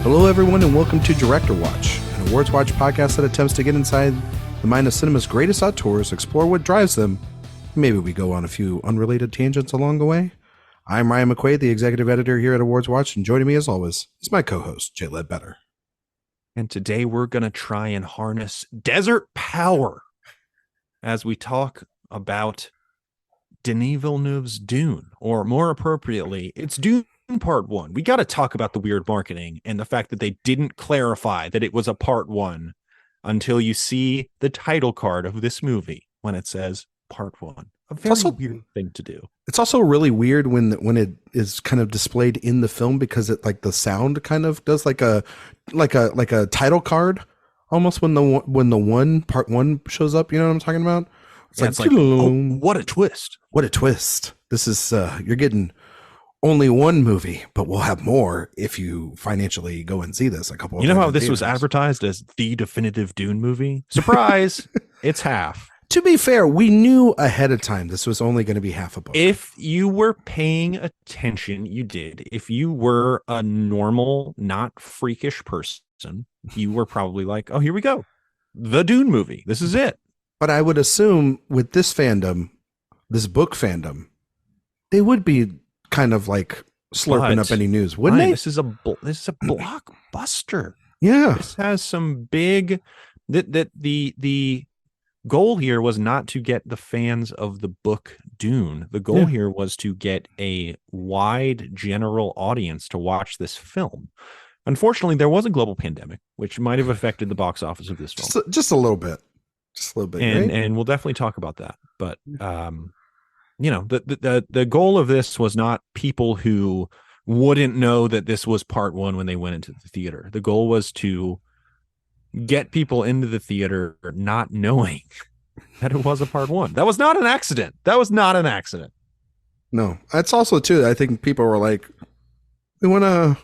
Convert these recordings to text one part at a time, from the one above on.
Hello, everyone, and welcome to Director Watch, an AwardsWatch podcast that attempts to get inside the mind of cinema's greatest auteurs, explore what drives them. Maybe we go on a few unrelated tangents along the way. I'm Ryan McQuade, the executive editor here at AwardsWatch, and joining me as always is my co-host, Jay Ledbetter. And today we're going to try and harness desert power as we talk about Denis Villeneuve's Dune, or more appropriately, it's Dune Part 1. We got to talk about the weird marketing and the fact that they didn't clarify that it was a Part 1 until you see the title card of this movie when it says Part 1. A very weird thing to do. It's also really weird when it is kind of displayed in the film, because it, like, the sound kind of does like a title card almost when the Part 1 shows up. You know what I'm talking about? It's like, oh, what a twist. What a twist. This is you're getting only one movie, but we'll have more if you financially go and see this a couple of times. You know how this was advertised as the definitive Dune movie? Surprise, it's half. To be fair, we knew ahead of time this was only going to be half a book. If you were paying attention, you did. If you were a normal, not freakish person, you were probably like, oh, here we go. The Dune movie. This is it. But I would assume with this fandom, this book fandom, they would be kind of like slurping up any news, wouldn't they? This is a blockbuster. Yeah. This has some big the goal here was not to get the fans of the book Dune. The goal here was to get a wide general audience to watch this film. Unfortunately, there was a global pandemic, which might have affected the box office of this film. Just a little bit. Just a little bit. And we'll definitely talk about that. But you know, the goal of this was not people who wouldn't know that this was Part 1 when they went into the theater. The goal was to get people into the theater not knowing that it was a Part 1. That was not an accident. No, that's also too, I think people were like, we want a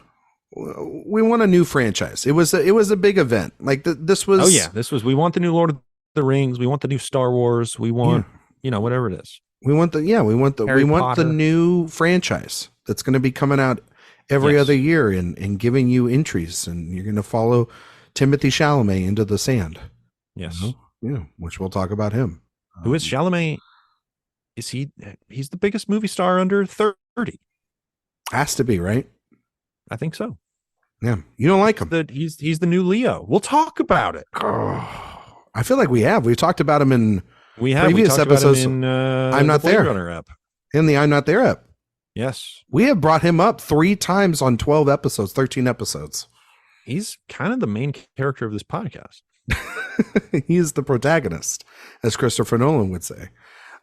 new franchise. It was a big event. Like this was. We want the new Lord of the Rings. We want the new Star Wars. We want, whatever it is. We want the new franchise that's going to be coming out every other year and giving you entries, and you're going to follow Timothée Chalamet into the sand. Yes. Yeah, which we'll talk about him. Who is Chalamet? He's the biggest movie star under 30. Has to be, right? I think so. Yeah. You don't like him. He's the new Leo. We'll talk about it. Oh, I feel like we've talked about him in previous episodes. In, I'm Not There app. In the I'm Not There app. Yes. We have brought him up 3 times on 13 episodes. He's kind of the main character of this podcast. He is the protagonist, as Christopher Nolan would say.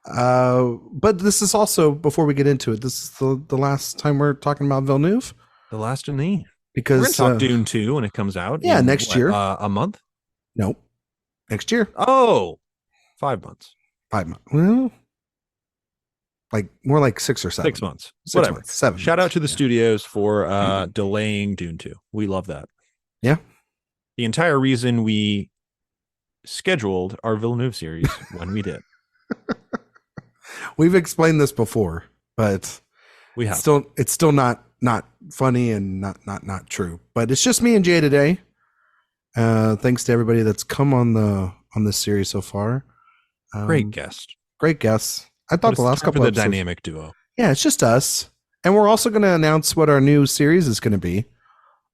But this is also, before we get into it, this is the last time we're talking about Villeneuve. The last Denis. Because we're going to talk Dune 2 when it comes out. Yeah, next year. A month? Nope. Next year. Oh, 5 months. 5 months. Well, like more like 6 or 7. 6 months. Whatever. Months, 7. Shout out to the studios for delaying Dune 2. We love that. Yeah. The entire reason we scheduled our Villeneuve series when we did. We've explained this before, but we have. It's still not funny and not true. But it's just me and Jay today. Thanks to everybody that's come on this series so far. Great guest. I thought the last couple of episodes, dynamic duo. Yeah, it's just us, and we're also going to announce what our new series is going to be.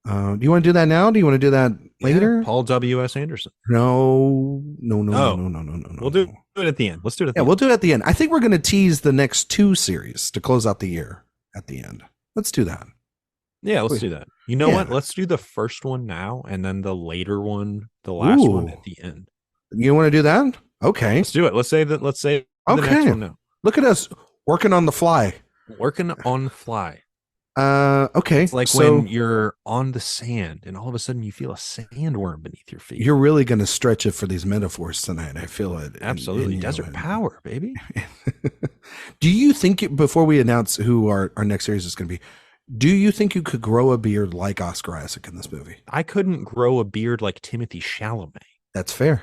Do you want to do that now? Do you want to do that later? Paul W.S. Anderson. No. We'll do it at the end. Let's do it at the end. We'll do it at the end. I think we're going to tease the next 2 series to close out the year at the end. Let's do that. Yeah, let's do that. You know what? Let's do the first one now, and then the later one, the last one at the end. You want to do that? Okay. Let's do it. Let's say the next one now. Look at us working on the fly. Okay. It's like when you're on the sand and all of a sudden you feel a sandworm beneath your feet. You're really going to stretch it for these metaphors tonight. I feel it. Absolutely. Desert power, baby. Do you think, before we announce who our next series is going to be, do you think you could grow a beard like Oscar Isaac in this movie? I couldn't grow a beard like Timothée Chalamet. That's fair.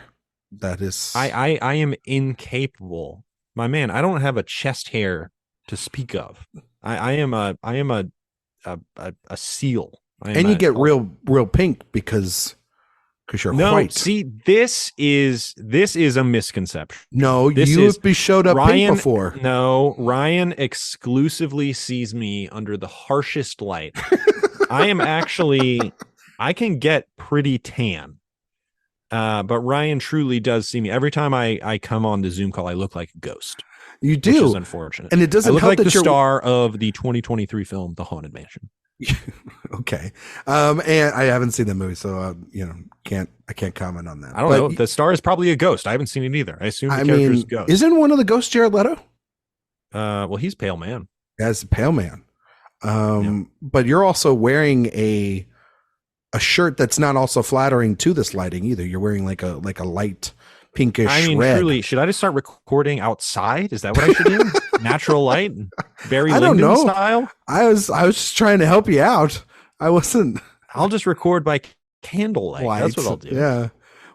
That is. I am incapable. My man, I don't have a chest hair to speak of. I am a seal And you get real pink because you're white. See, this is a misconception. No, showed up pink before. No, Ryan exclusively sees me under the harshest light. I can get pretty tan. But Ryan truly does see me. Every time I come on the Zoom call, I look like a ghost. You do. Which is unfortunate. And it doesn't help like that the you're star of the 2023 film, The Haunted Mansion. Okay. And I haven't seen the movie, so I can't comment on that. I don't know. The star is probably a ghost. I haven't seen it either. I assume the character is a ghost. Isn't one of the ghosts Jared Leto? Well, he's Pale Man. That's Pale Man. But you're also wearing a shirt that's not also flattering to this lighting either. You're wearing like a light pinkish red. Truly, should I just start recording outside? Is that what I should do? Natural light, Barry Lyndon Lyndon style. I was just trying to help you out. I wasn't. I'll just record by candlelight. That's what I'll do. Yeah.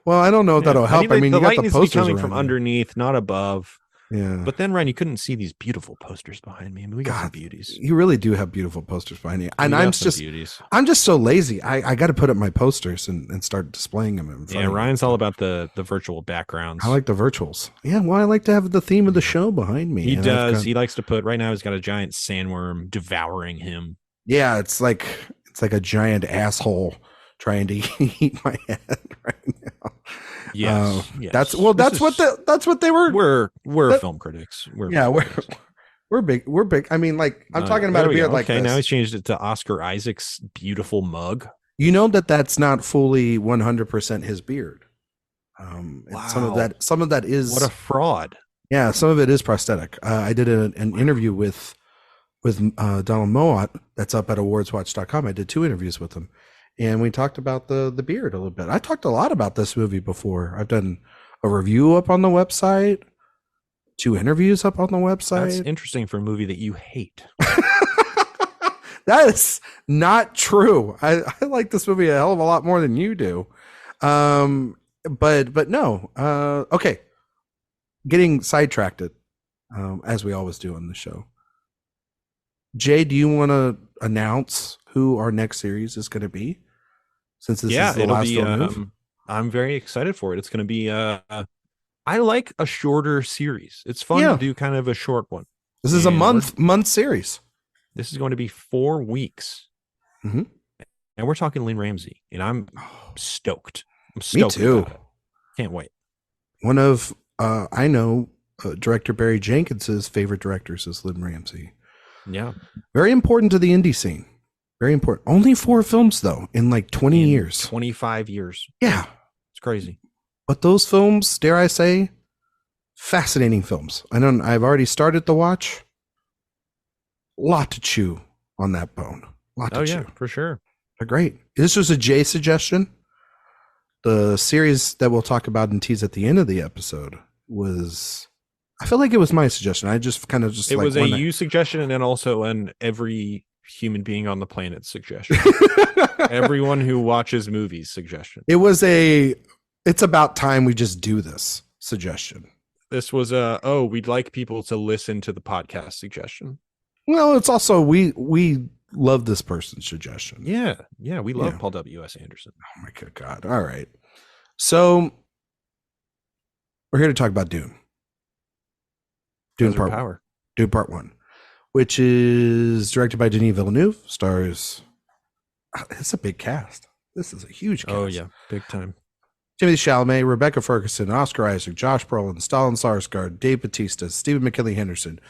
Well, I don't know if that'll help. The you light got the needs to be posters coming from here. underneath, not above. Yeah. But then, Ryan, you couldn't see these beautiful posters behind me. I mean, we got some beauties. You really do have beautiful posters behind you. And I'm just so lazy. I got to put up my posters and start displaying them in front of Ryan's all about the virtual backgrounds. I like the virtuals. Yeah, well, I like to have the theme of the show behind me. He does. He likes to put, right now he's got a giant sandworm devouring him. Yeah, it's like a giant asshole trying to eat my head right now. Yes, that's what they were. We're film critics. We're big. I mean, like I'm talking about a beard like this. Okay, now he's changed it to Oscar Isaac's beautiful mug. You know that's not fully 100% his beard. Wow. Some of that is what a fraud. Yeah, some of it is prosthetic. I did an interview with Donald Mowat that's up at AwardsWatch.com. I did 2 interviews with him. And we talked about the beard a little bit. I talked a lot about this movie before. I've done a review up on the website, 2 interviews up on the website. That's interesting for a movie that you hate. That is not true. I like this movie a hell of a lot more than you do. But no. Okay. Getting sidetracked, as we always do on the show. Jay, do you want to announce who our next series is going to be? Since this is the last one. I'm very excited for it. It's going to be I like a shorter series. It's fun to do kind of a short one. This is a month series. This is going to be 4 weeks. Mm-hmm. And we're talking Lynn Ramsey, and I'm stoked. I'm stoked. Me too. About it. Can't wait. One of I know director Barry Jenkins's favorite directors is Lynn Ramsey. Yeah. Very important to the indie scene. Very important. Only 4 films though in like 20 years. 25 years. Yeah. It's crazy. But those films, dare I say, fascinating films. I've already started to watch. Lot to chew on that bone. Lot to chew. Yeah, for sure. They're great. This was a Jay suggestion. The series that we'll talk about and tease at the end of the episode I feel like it was my suggestion. I just kind of just it was a you suggestion, and then also an every human being on the planet suggestion. Everyone who watches movies suggestion. It was it's about time we just do this suggestion. This was we'd like people to listen to the podcast suggestion. Well, it's also we love this person's suggestion. Yeah, we love Paul W.S. Anderson. Oh my good God. All right. So we're here to talk about Dune. Dune Part 1, which is directed by Denis Villeneuve, stars. It's a big cast. This is a huge cast. Oh yeah, big time. Timothée Chalamet, Rebecca Ferguson, Oscar Isaac, Josh Brolin, Stellan Skarsgård, Dave Bautista, Stephen McKinley Henderson,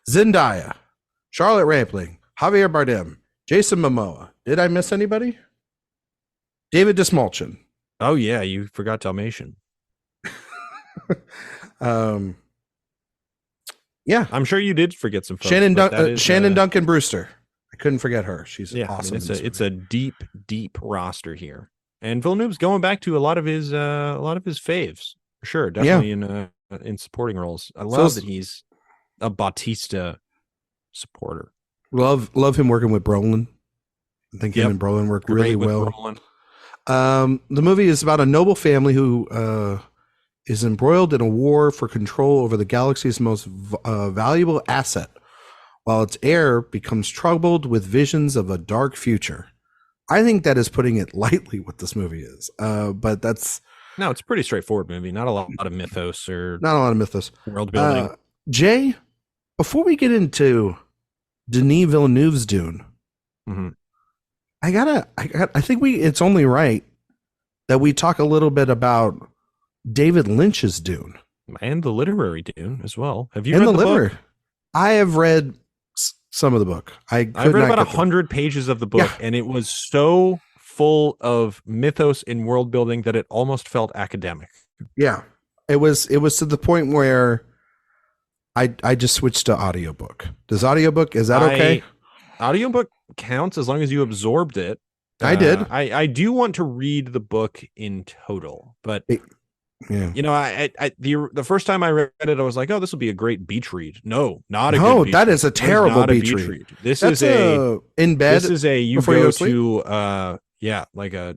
Zendaya, Charlotte Rampling, Javier Bardem, Jason Momoa. Did I miss anybody? David Dismalchin. Oh yeah, you forgot Dalmatian. Yeah, I'm sure you did forget some folks. Shannon Duncan Brewster. I couldn't forget her. She's awesome. It's a deep roster here, and Villeneuve's going back to a lot of his faves for sure. Definitely in supporting roles. I love that he's a Bautista supporter. Love him working with Brolin. I think him and Brolin work really well. The movie is about a noble family who is embroiled in a war for control over the galaxy's most valuable asset, while its heir becomes troubled with visions of a dark future. I think that is putting it lightly what this movie is. But that's No, it's a pretty straightforward movie. Not a lot of mythos or not a lot of mythos. world building. Jay, before we get into Denis Villeneuve's Dune, Mm-hmm. I think it's only right that we talk a little bit about David Lynch's Dune And the literary Dune as well. Have you and read the the literary. book? I have read some of the book. I've read about 100 pages of the book, and it was so full of mythos and world building that it almost felt academic. Yeah, it was to the point where I just switched to audiobook. Is that okay? Audiobook counts as long as you absorbed it. I did. I do want to read the book in total, but yeah. You know, the first time I read it, I was like, "Oh, this will be a great beach read." No, not a no. good beach That read. is a terrible beach read. That's in bed. This is you go to like a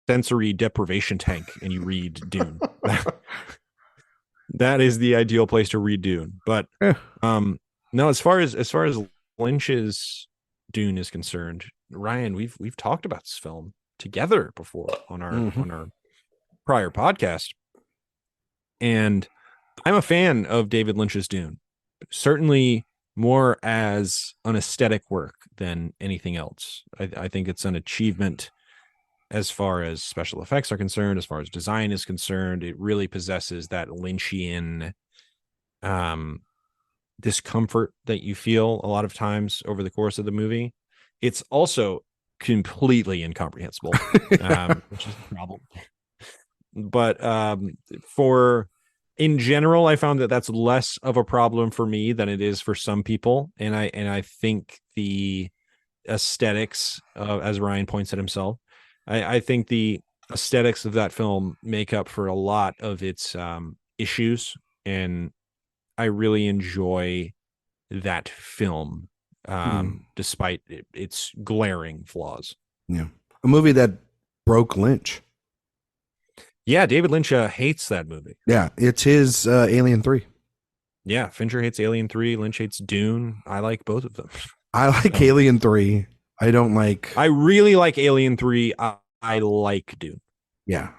sensory deprivation tank and you read Dune. That is the ideal place to read Dune. But no, as far as Lynch's Dune is concerned, Ryan, we've talked about this film together before on our prior podcast. And I'm a fan of David Lynch's Dune, certainly more as an aesthetic work than anything else. I think it's an achievement as far as special effects are concerned, as far as design is concerned. It really possesses that Lynchian discomfort that you feel a lot of times over the course of the movie. It's also completely incomprehensible, which is a problem. But in general, I found that that's less of a problem for me than it is for some people. And I think the aesthetics, as Ryan points out himself, I think the aesthetics of that film make up for a lot of its issues. And I really enjoy that film, despite its glaring flaws. Yeah. A movie that broke Lynch. Yeah, David Lynch hates that movie. Yeah, it's his Alien 3. Yeah, Fincher hates Alien 3. Lynch hates Dune. I like both of them. I like Alien 3. I don't like... I really like Alien 3. I like Dune. Yeah.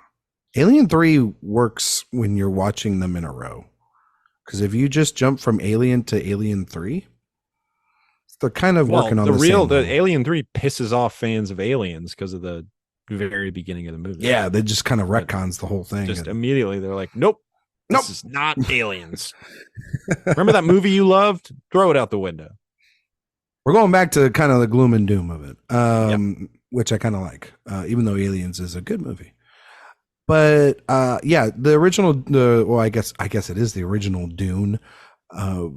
Alien 3 works when you're watching them in a row. Because if you just jump from Alien to Alien 3, they're kind of working on the Alien 3 pisses off fans of Aliens because of the very beginning of the movie. Yeah, they just kind of retcons the whole thing. Just immediately they're like, nope, this is not Aliens. Remember that movie you loved? Throw it out the window. We're going back to kind of the gloom and doom of it, which I kind of like, even though Aliens is a good movie. But the original, I guess it is the original Dune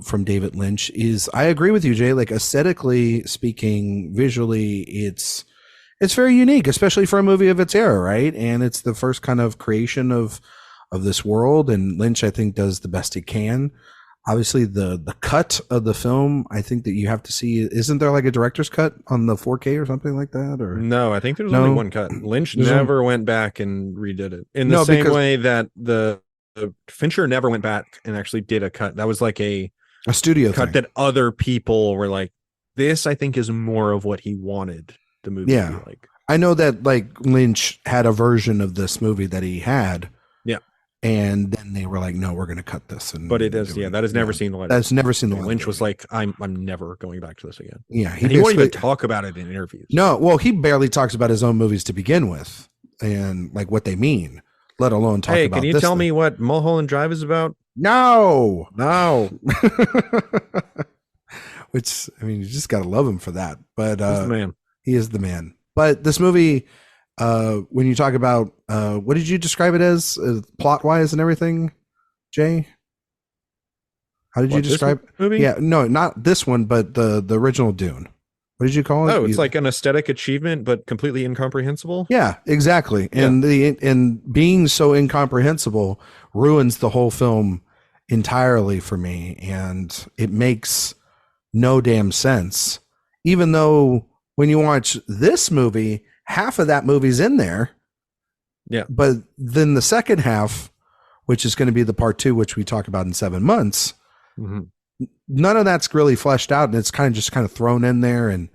from David Lynch. I agree with you, Jay. Like aesthetically speaking, visually, it's very unique, especially for a movie of its era, right? And it's the first kind of creation of this world. And Lynch, I think, does the best he can. Obviously, the cut of the film, I think that you have to see. Isn't there like a director's cut on the 4K or something like that? Or no, I think there's only one cut. Lynch never went back and redid it in the same way that the Fincher never went back and actually did a cut. That was like a studio cut thing that other people were like, this I think is more of what he wanted the movie to be like. I know that like Lynch had a version of this movie that he had. Yeah. And then they were like, no, we're going to cut this. But it is, that has never seen the light. That's never seen the light. Lynch was like, I'm never going back to this again. Yeah. He won't even talk about it in interviews. No, well, he barely talks about his own movies to begin with and like what they mean, let alone talk about this. Hey, can you tell me what Mulholland Drive is about? No. Which, I mean, you just got to love him for that. But he's the man. He is the man. But this movie, when you talk about, what did you describe it as, plot-wise and everything, Jay? How did you describe this movie? Yeah, no, not this one, but the original Dune. What did you call it? Oh, it's like an aesthetic achievement, but completely incomprehensible. Yeah, exactly. Yeah. And being so incomprehensible ruins the whole film entirely for me, and it makes no damn sense. Even though when you watch this movie, half of that movie's in there. Yeah. But then the second half, which is going to be the part 2, which we talk about in 7 months, none of that's really fleshed out, and it's kind of thrown in there and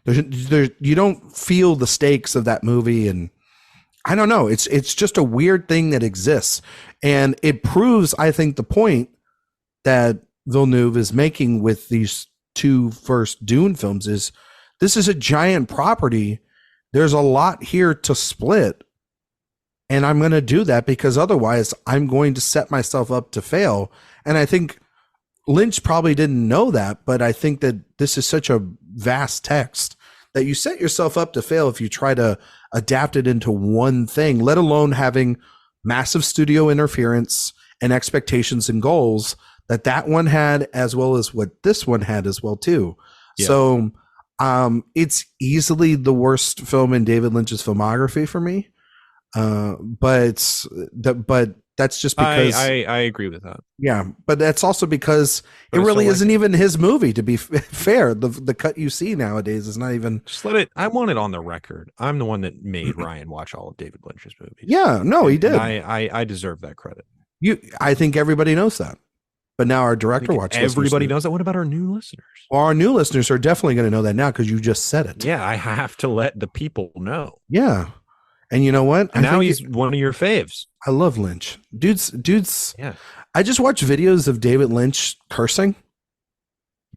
You don't feel the stakes of that movie, and I don't know. It's just a weird thing that exists, and it proves, I think, the point that Villeneuve is making with these two first Dune films is this is a giant property. There's a lot here to split, and I'm going to do that because otherwise I'm going to set myself up to fail. And I think Lynch probably didn't know that, but I think that this is such a vast text that you set yourself up to fail if you try to adapt it into one thing, let alone having massive studio interference and expectations and goals that one had, as well as what this one had as well too. Yeah. So it's easily the worst film in David Lynch's filmography for me. But that's just because I agree with that. Yeah, but that's also because it really isn't even his movie, to be fair. The cut you see nowadays is not even. Just let it. I want it on the record. I'm the one that made Ryan watch all of David Lynch's movies. Yeah, no, he did. I deserve that credit. I think everybody knows that. But now our director watch. Everybody knows that. What about our new listeners? Well, our new listeners are definitely going to know that now because you just said it. Yeah, I have to let the people know. Yeah. And you know what? And now he's one of your faves. I love Lynch. Dude's. Yeah. I just watch videos of David Lynch cursing,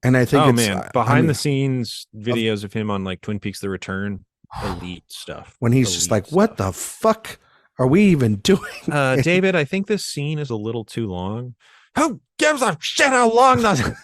and I think behind the scenes videos of him on like Twin Peaks: The Return, elite stuff. When he's just like, "What the fuck are we even doing?" David, I think this scene is a little too long. Who gives a shit how long does it?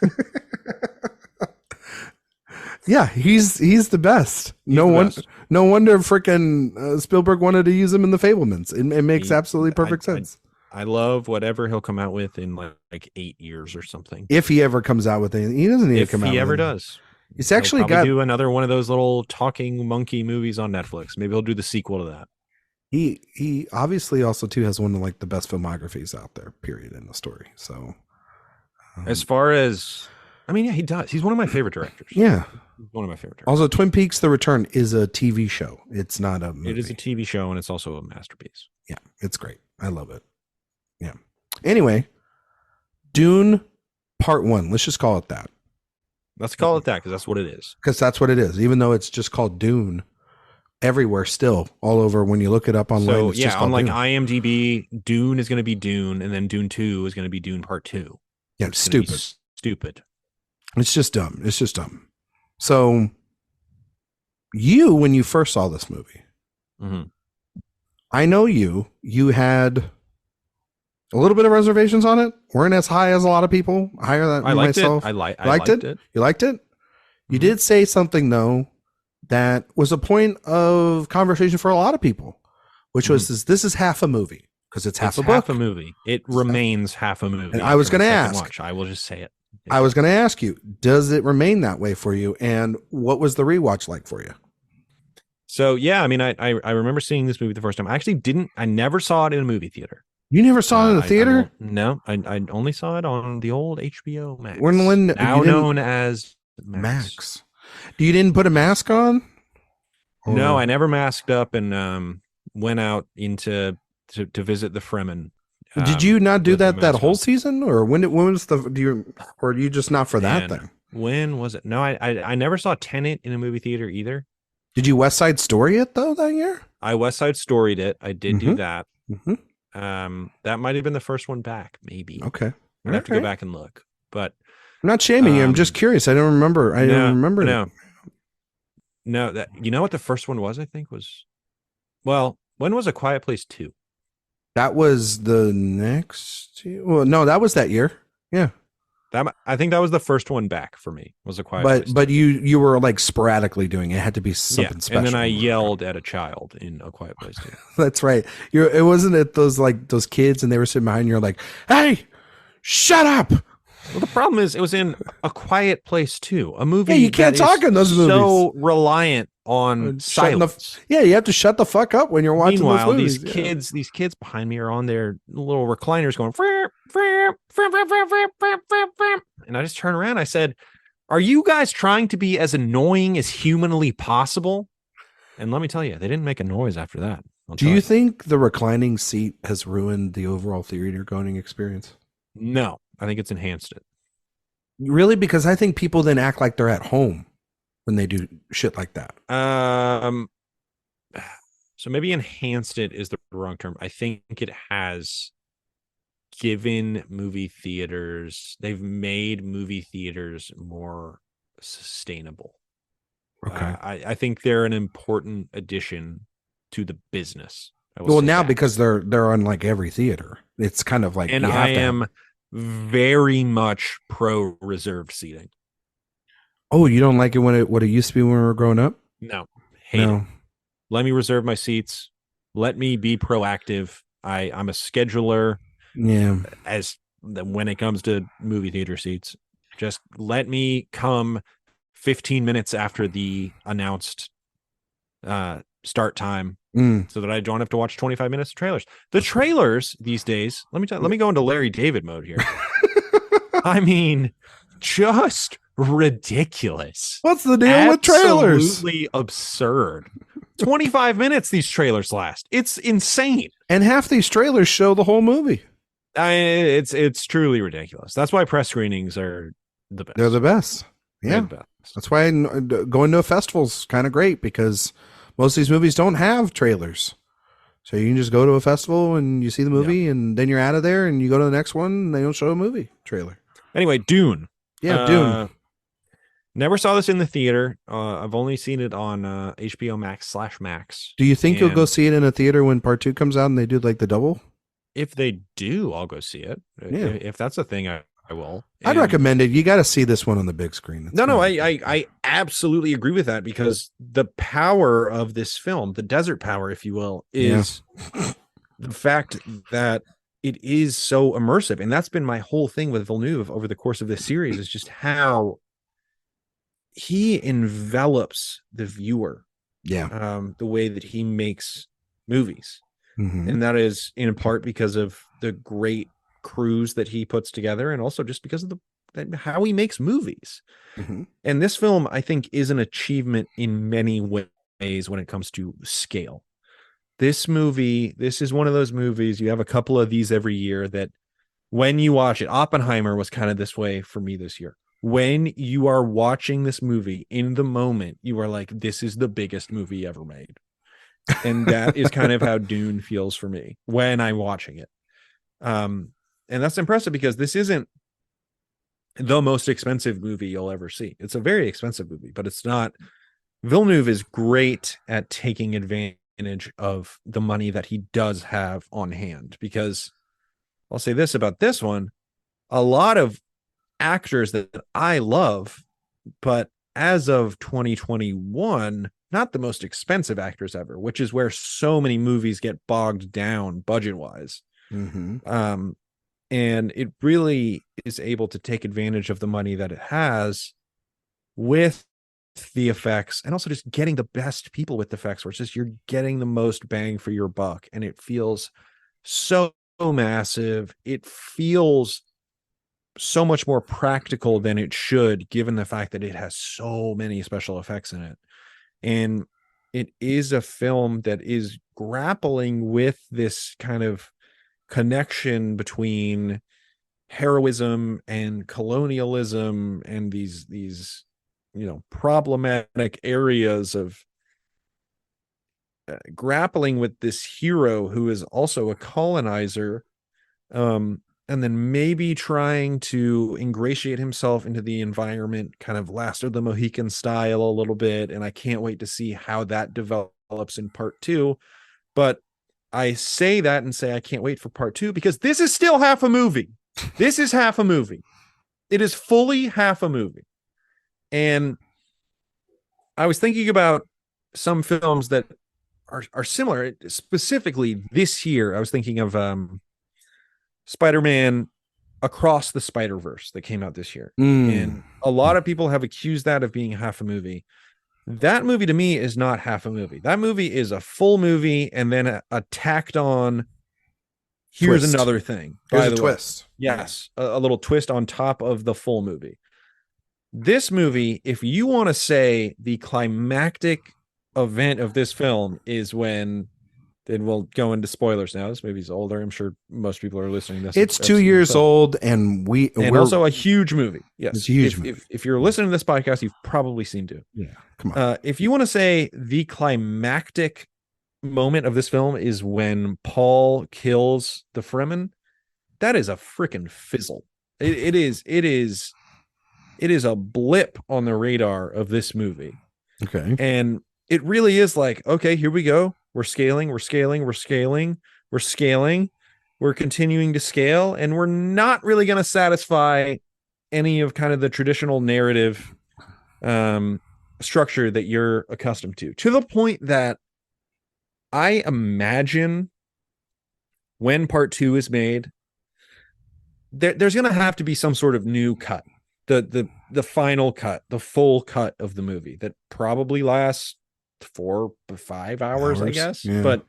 Yeah, he's the best. No wonder freaking Spielberg wanted to use him in The Fabelmans. It makes absolutely perfect sense. I love whatever he'll come out with in like 8 years or something. If he ever comes out with anything, he doesn't need to come out. If he ever does, he's actually got do another one of those little talking monkey movies on Netflix. Maybe he'll do the sequel to that. He obviously also too has one of like the best filmographies out there. Period in the story. So as far as yeah, he does. He's one of my favorite directors. Yeah. One of my favorite directors. Also, Twin Peaks: The Return is a TV show. It's not a movie. It is a TV show, and it's also a masterpiece. Yeah, it's great. I love it. Yeah. Anyway, Dune Part 1. Let's just call it that. Let's call it that because that's what it is. Because that's what it is. Even though it's just called Dune, everywhere still, all over when you look it up online. So, it's just called on like Dune. IMDb, Dune is going to be Dune, and then Dune 2 is going to be Dune Part 2. Yeah, it's stupid. Stupid. It's just dumb. It's just dumb. So, when you first saw this movie, I know you had a little bit of reservations on it. Weren't as high as a lot of people. Higher than myself. I liked it. You liked it? You did say something though that was a point of conversation for a lot of people, which was this is half a movie because it's half a book. Half a movie. It remains half a movie. And I was going to ask. Watch. I will just say it. I was going to ask you, does it remain that way for you? And what was the rewatch like for you? So, yeah, I remember seeing this movie the first time. I never saw it in a movie theater. You never saw it in the theater? No, I only saw it on the old HBO Max. Now known as Max. You didn't put a mask on? No, I never masked up and went out to visit the Fremen. Did you not do that whole season, or when was or you just not for that thing? When was it? No, I never saw Tenet in a movie theater either. Did you West Side Story it though that year? I West Side Storied it. I did do that. That might have been the first one back, maybe. Okay, I'd have to go back and look. But I'm not shaming you. I'm just curious. I don't remember. Don't remember. No, that you know what the first one was? I think was. Well, when was A Quiet Place 2? That was the next year. Well, no, that was that year. Yeah. I think that was the first one back for me. Was A Quiet Place 2. But you were like sporadically doing it. It had to be something special. And then I yelled at a child in A Quiet Place 2. That's right. It wasn't at those kids and they were sitting behind you. You're like, hey, shut up. Well, the problem is it was in A Quiet Place 2, a movie. Yeah, you can't talk in those movies. So reliant on silence. You have to shut the fuck up when you're watching Meanwhile, those movies. these kids behind me are on their little recliners going, and I just turned around. I said, "Are you guys trying to be as annoying as humanly possible?" And let me tell you, they didn't make a noise after that. Do you think the reclining seat has ruined the overall theater going experience? No, I think it's enhanced it. Really? Because I think people then act like they're at home. when they do shit like that? So maybe enhanced it is the wrong term. I think it has given movie theaters, they've made movie theaters more sustainable. Okay. I think they're an important addition to the business. Well, now because they're on like every theater, it's kind of like, and I am very much pro reserved seating. Oh, you don't like it when what it used to be when we were growing up? No, hate it. Let me reserve my seats. Let me be proactive. I'm a scheduler. Yeah. When it comes to movie theater seats, just let me come 15 minutes after the announced start time, so that I don't have to watch 25 minutes of trailers. The trailers these days, let me go into Larry David mode here. I mean, just ridiculous. What's the deal with trailers? Absolutely absurd. 25 minutes these trailers last. It's insane. And half these trailers show the whole movie. It's truly ridiculous. That's why press screenings are the best. They're the best. Yeah. Best. That's why going to a festival is kind of great, because most of these movies don't have trailers. So you can just go to a festival and you see the movie, and then you're out of there and you go to the next one and they don't show a movie trailer. Anyway, Dune. Yeah, Dune. Never saw this in the theater. I've only seen it on HBO Max/Max. Do you think you'll go see it in a theater when part 2 comes out and they do like the double? If they do, I'll go see it. Yeah. If that's a thing, I will. I'd recommend it. You got to see this one on the big screen. I absolutely agree with that, because the power of this film, the desert power, if you will, is the fact that it is so immersive. And that's been my whole thing with Villeneuve over the course of this series, is just how he envelops the viewer. Yeah. The way that he makes movies. Mm-hmm. And that is in part because of the great crews that he puts together, and also just because of how he makes movies. Mm-hmm. And this film, I think, is an achievement in many ways when it comes to scale. This is one of those movies, you have a couple of these every year, that when you watch it, Oppenheimer was kind of this way for me this year. When you are watching this movie, in the moment, you are like, this is the biggest movie ever made. And that is kind of how Dune feels for me when I'm watching it. And that's impressive, because this isn't the most expensive movie you'll ever see. It's a very expensive movie, but it's not. Villeneuve is great at taking advantage of the money that he does have on hand, because I'll say this about this one, a lot of actors that I love, but as of 2021, not the most expensive actors ever, which is where so many movies get bogged down budget-wise. Mm-hmm. And it really is able to take advantage of the money that it has with the effects, and also just getting the best people with the effects, where it's just you're getting the most bang for your buck, and it feels so massive. It feels so much more practical than it should, given the fact that it has so many special effects in it. And it is a film that is grappling with this kind of connection between heroism and colonialism, and these problematic areas of grappling with this hero who is also a colonizer, and then maybe trying to ingratiate himself into the environment, kind of Last of the Mohican style a little bit. And I can't wait to see how that develops in part 2. But I say that and say I can't wait for part 2, because this is still half a movie. This is half a movie. It is fully half a movie. And I was thinking about some films that are similar. Specifically this year, I was thinking of Spider-Man Across the Spider-Verse that came out this year. And a lot of people have accused that of being half a movie. That movie to me is not half a movie. That movie is a full movie, and then a tacked on, here's twist. Another thing. Here's a twist. Yes, a little twist on top of the full movie. This movie, if you want to say the climactic event of this film is when And we'll go into spoilers now. This movie's older. I'm sure most people are listening to this. It's 2 years old, and we're also a huge movie. Yes, it's a huge movie. If you're listening to this podcast, you've probably seen Dune. Yeah, come on. If you want to say the climactic moment of this film is when Paul kills the Fremen, that is a freaking fizzle. It is a blip on the radar of this movie. Okay, and it really is like, okay, here we go. We're scaling, we're continuing to scale, and we're not really going to satisfy any of kind of the traditional narrative structure that you're accustomed to the point that I imagine when part 2 is made, there's going to have to be some sort of new cut, the final cut, the full cut of the movie that probably lasts 4 to 5 hours, I guess. Yeah. But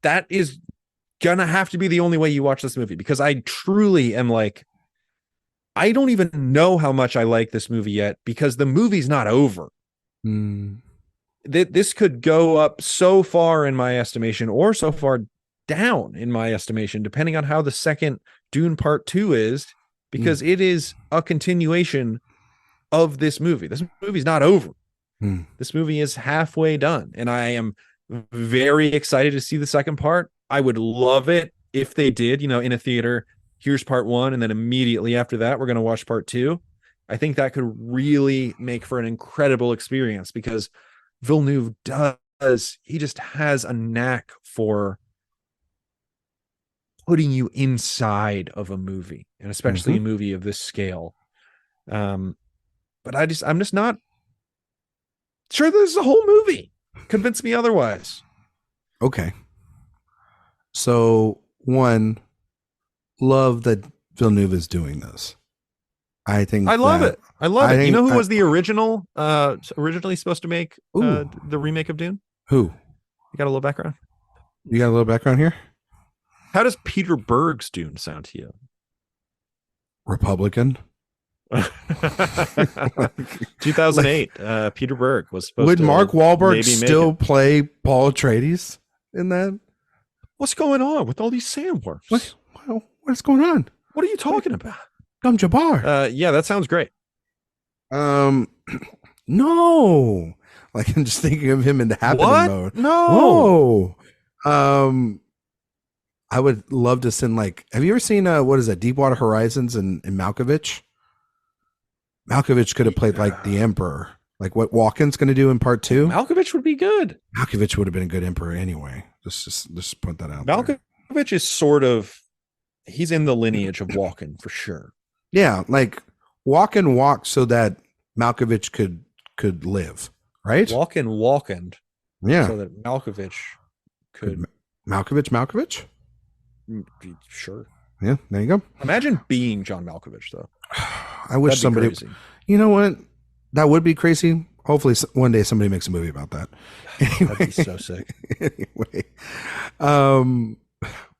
that is gonna have to be the only way you watch this movie, because I truly am like, I don't even know how much I like this movie yet, because the movie's not over. This could go up so far in my estimation, or so far down in my estimation, depending on how the second Dune Part 2 is, because it is a continuation of this movie. This movie's not over. This movie is halfway done, and I am very excited to see the second part. I would love it if they did, in a theater, here's part 1, and then immediately after that, we're going to watch part 2. I think that could really make for an incredible experience, because Villeneuve he just has a knack for putting you inside of a movie, and especially a movie of this scale. But I'm just not sure this is a whole movie. Convince me otherwise. Okay. So, one, love that Villeneuve is doing this. I love it. I love it. You know who was the originally supposed to make the remake of Dune? Who? You got a little background? You got a little background here? How does Peter Berg's Dune sound to you? Republican. 2008. Peter Berg was supposed Would to. Would Mark Wahlberg still play Paul Atreides in that? What's going on with all these sandworms? What's going on? What are you talking about? Gum Jabbar. Yeah, that sounds great. No. Like, I'm just thinking of him in the happening mode. No. Whoa. I would love to send, like, have you ever seen what is that, Deepwater Horizons and Malkovich? Malkovich could have played like the Emperor, like what Walken's going to do in part 2. Malkovich would be good. Malkovich would have been a good Emperor anyway. Just put that out. Malkovich is sort of, he's in the lineage of Walken for sure. Yeah, like Walken walked so that Malkovich could live, right? Walkened. Yeah. So that Malkovich could. Malkovich? Sure. Yeah, there you go. Imagine being John Malkovich, though. I wish somebody. You know what? That would be crazy. Hopefully, one day somebody makes a movie about that. Anyway. That'd be so sick. Anyway, we're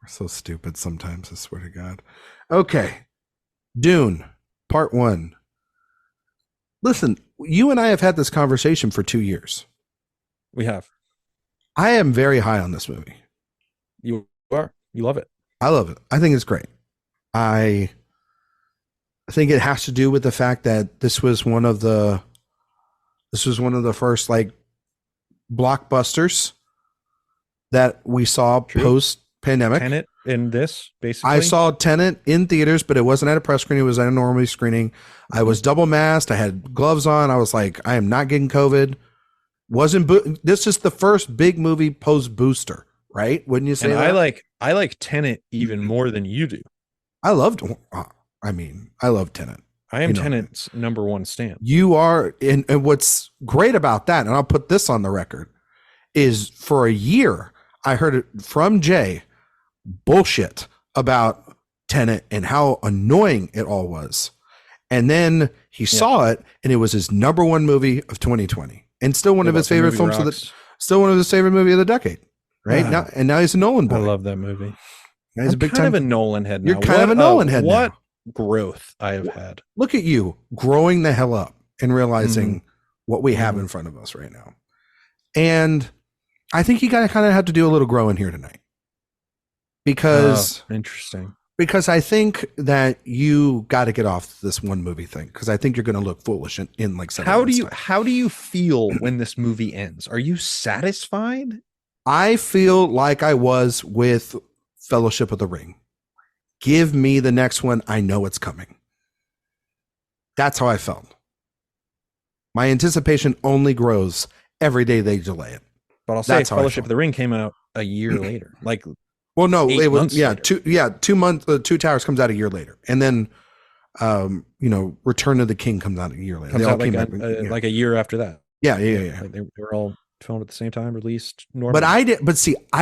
so stupid sometimes. I swear to God. Okay, Dune Part 1. Listen, you and I have had this conversation for 2 years. We have. I am very high on this movie. You are. You love it. I love it. I think it's great. I think it has to do with the fact that this was one of the first like blockbusters that we saw post pandemic. Tenet in this, basically. I saw Tenet in theaters, but it wasn't at a press screening. It was at a normal screening. I was double masked. I had gloves on. I was like, I am not getting COVID. This is the first big movie post booster, right? Wouldn't you say? And that? I like Tenet even more than you do. I love Tenet. I am Tenet's number one stan. You are, and what's great about that, and I'll put this on the record, is for a year I heard it from Jay bullshit about Tenet and how annoying it all was, and then he saw it, and it was his number one movie of 2020, and still one of his favorite films still one of his favorite movie of the decade, right? Now he's a Nolan boy. I love that movie. Now he's I'm kind of a Nolan head now. You're kind of a Nolan head now. What growth I have had. Look at you growing the hell up and realizing what we have in front of us right now. And I think you gotta kind of have to do a little growing here tonight because interesting. Because I think that you got to get off this one movie thing because I think you're going to look foolish in like 7 months time. How do you feel when this movie ends? Are you satisfied? I feel like I was with Fellowship of the Ring. Give me the next one. I know it's coming. That's how I felt. My anticipation only grows every day they delay it. But I'll say Fellowship of the Ring came out a year later. Like, well, no, it was later. 2 months. Two Towers comes out a year later, and then Return of the King comes out a year later. Comes out like a year after that. Yeah. Like they were all filmed at the same time, released normally. But I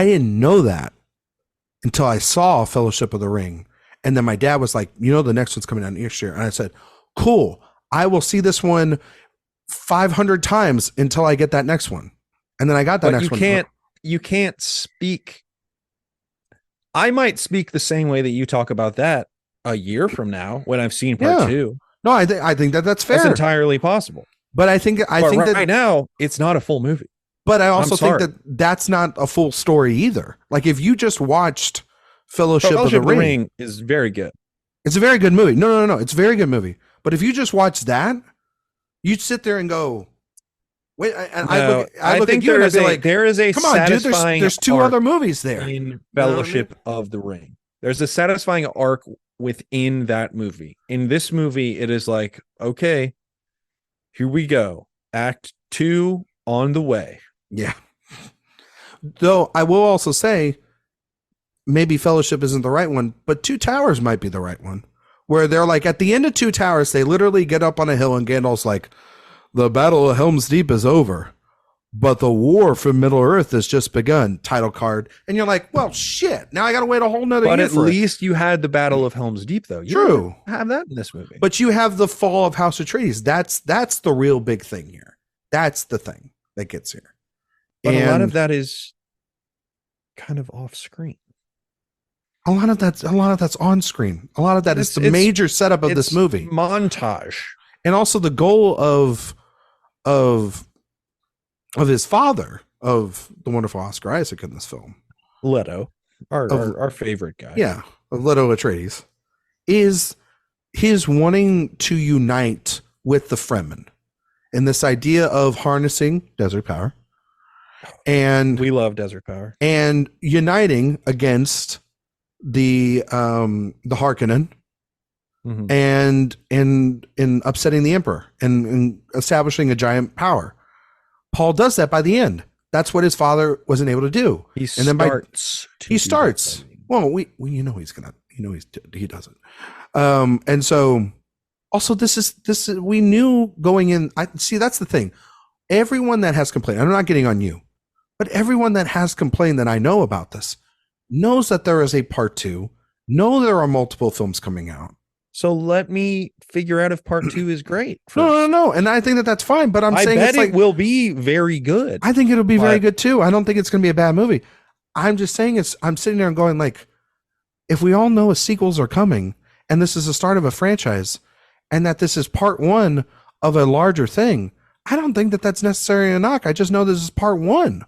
didn't know that until I saw Fellowship of the Ring, and then my dad was like, the next one's coming out next year, and I said, cool, I will see this one 500 times until I get that next one, and then I got that next one. You can't speak. I might speak the same way that you talk about that a year from now when I've seen part 2. No, I think that's fair. That's entirely possible. But I think that right now it's not a full movie. But I also think that that's not a full story either. Like if you just watched Fellowship of the Ring is very good. It's a very good movie. No. It's a very good movie. But if you just watch that, you'd sit there and go, wait, I look at you and I'd be like, there is a come on, dude, there's 2 other movies there. In Fellowship of the Ring. There's a satisfying arc within that movie. In this movie, it is like, okay, here we go. Act 2 on the way. Yeah. Though I will also say, maybe Fellowship isn't the right one, but 2 Towers might be the right one. Where they're like, at the end of 2 Towers, they literally get up on a hill and Gandalf's like, the Battle of Helm's Deep is over, but the war for Middle Earth has just begun. Title card. And you're like, well, shit. Now I got to wait a whole nother year. But at least you had the Battle of Helm's Deep, though. You True. Have that in this movie. But you have the fall of House Atreides. That's the real big thing here. That's the thing that gets here. But a lot of that is kind of off screen. A lot of that's on screen. A lot of that is the major setup of this movie. Montage. And also the goal of his father, of the wonderful Oscar Isaac in this film, Leto, our favorite guy, of Leto Atreides, is his wanting to unite with the Fremen, and this idea of harnessing desert power, and we love desert power, and uniting against the Harkonnen. Mm-hmm. and upsetting the Emperor and establishing a giant power. Paul does that by the end. That's what his father wasn't able to do. He starts. Well, he doesn't. And so also this is we knew going in. That's the thing. Everyone that has complained, I'm not getting on you, but everyone that has complained that I know about this knows that there is a part 2. Know there are multiple films coming out. So let me figure out if part 2 is great. First. No. And I think that that's fine, but I bet it will be very good. I think it'll be very good too. I don't think it's going to be a bad movie. I'm just saying I'm sitting there and going like, if we all know sequels are coming and this is the start of a franchise and that this is part 1 of a larger thing, I don't think that that's necessarily a knock. I just know this is part 1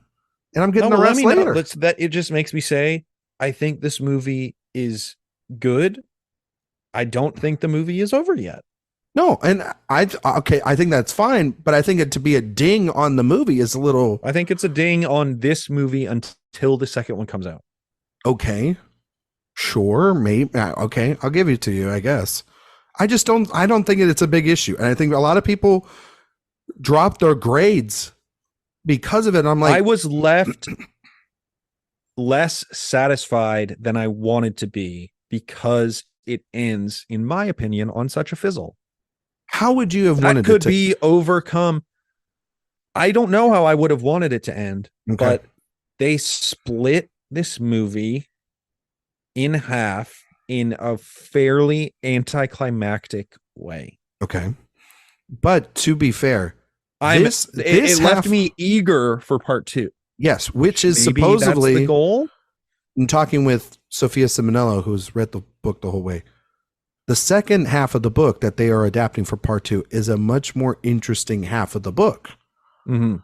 and I'm getting the rest later. It just makes me say, I think this movie is good. I don't think the movie is over yet. No, and I think that's fine, but I think it to be a ding on the movie is a little. I think it's a ding on this movie until the second one comes out. Okay, sure, maybe. Okay, I'll give it to you, I guess. I don't think it's a big issue, and I think a lot of people drop their grades because of it. I'm like, I was left less satisfied than I wanted to be because it ends, in my opinion, on such a fizzle. How would you have wanted it to? That could be overcome. I don't know how I would have wanted it to end, but they split this movie in half in a fairly anticlimactic way. Okay. But to be fair, it left me eager for part 2. Yes, which is maybe supposedly that's the goal. I'm talking with Sophia Simonello, who's read the book the whole way. The second half of the book that they are adapting for part 2 is a much more interesting half of the book. Mm-hmm.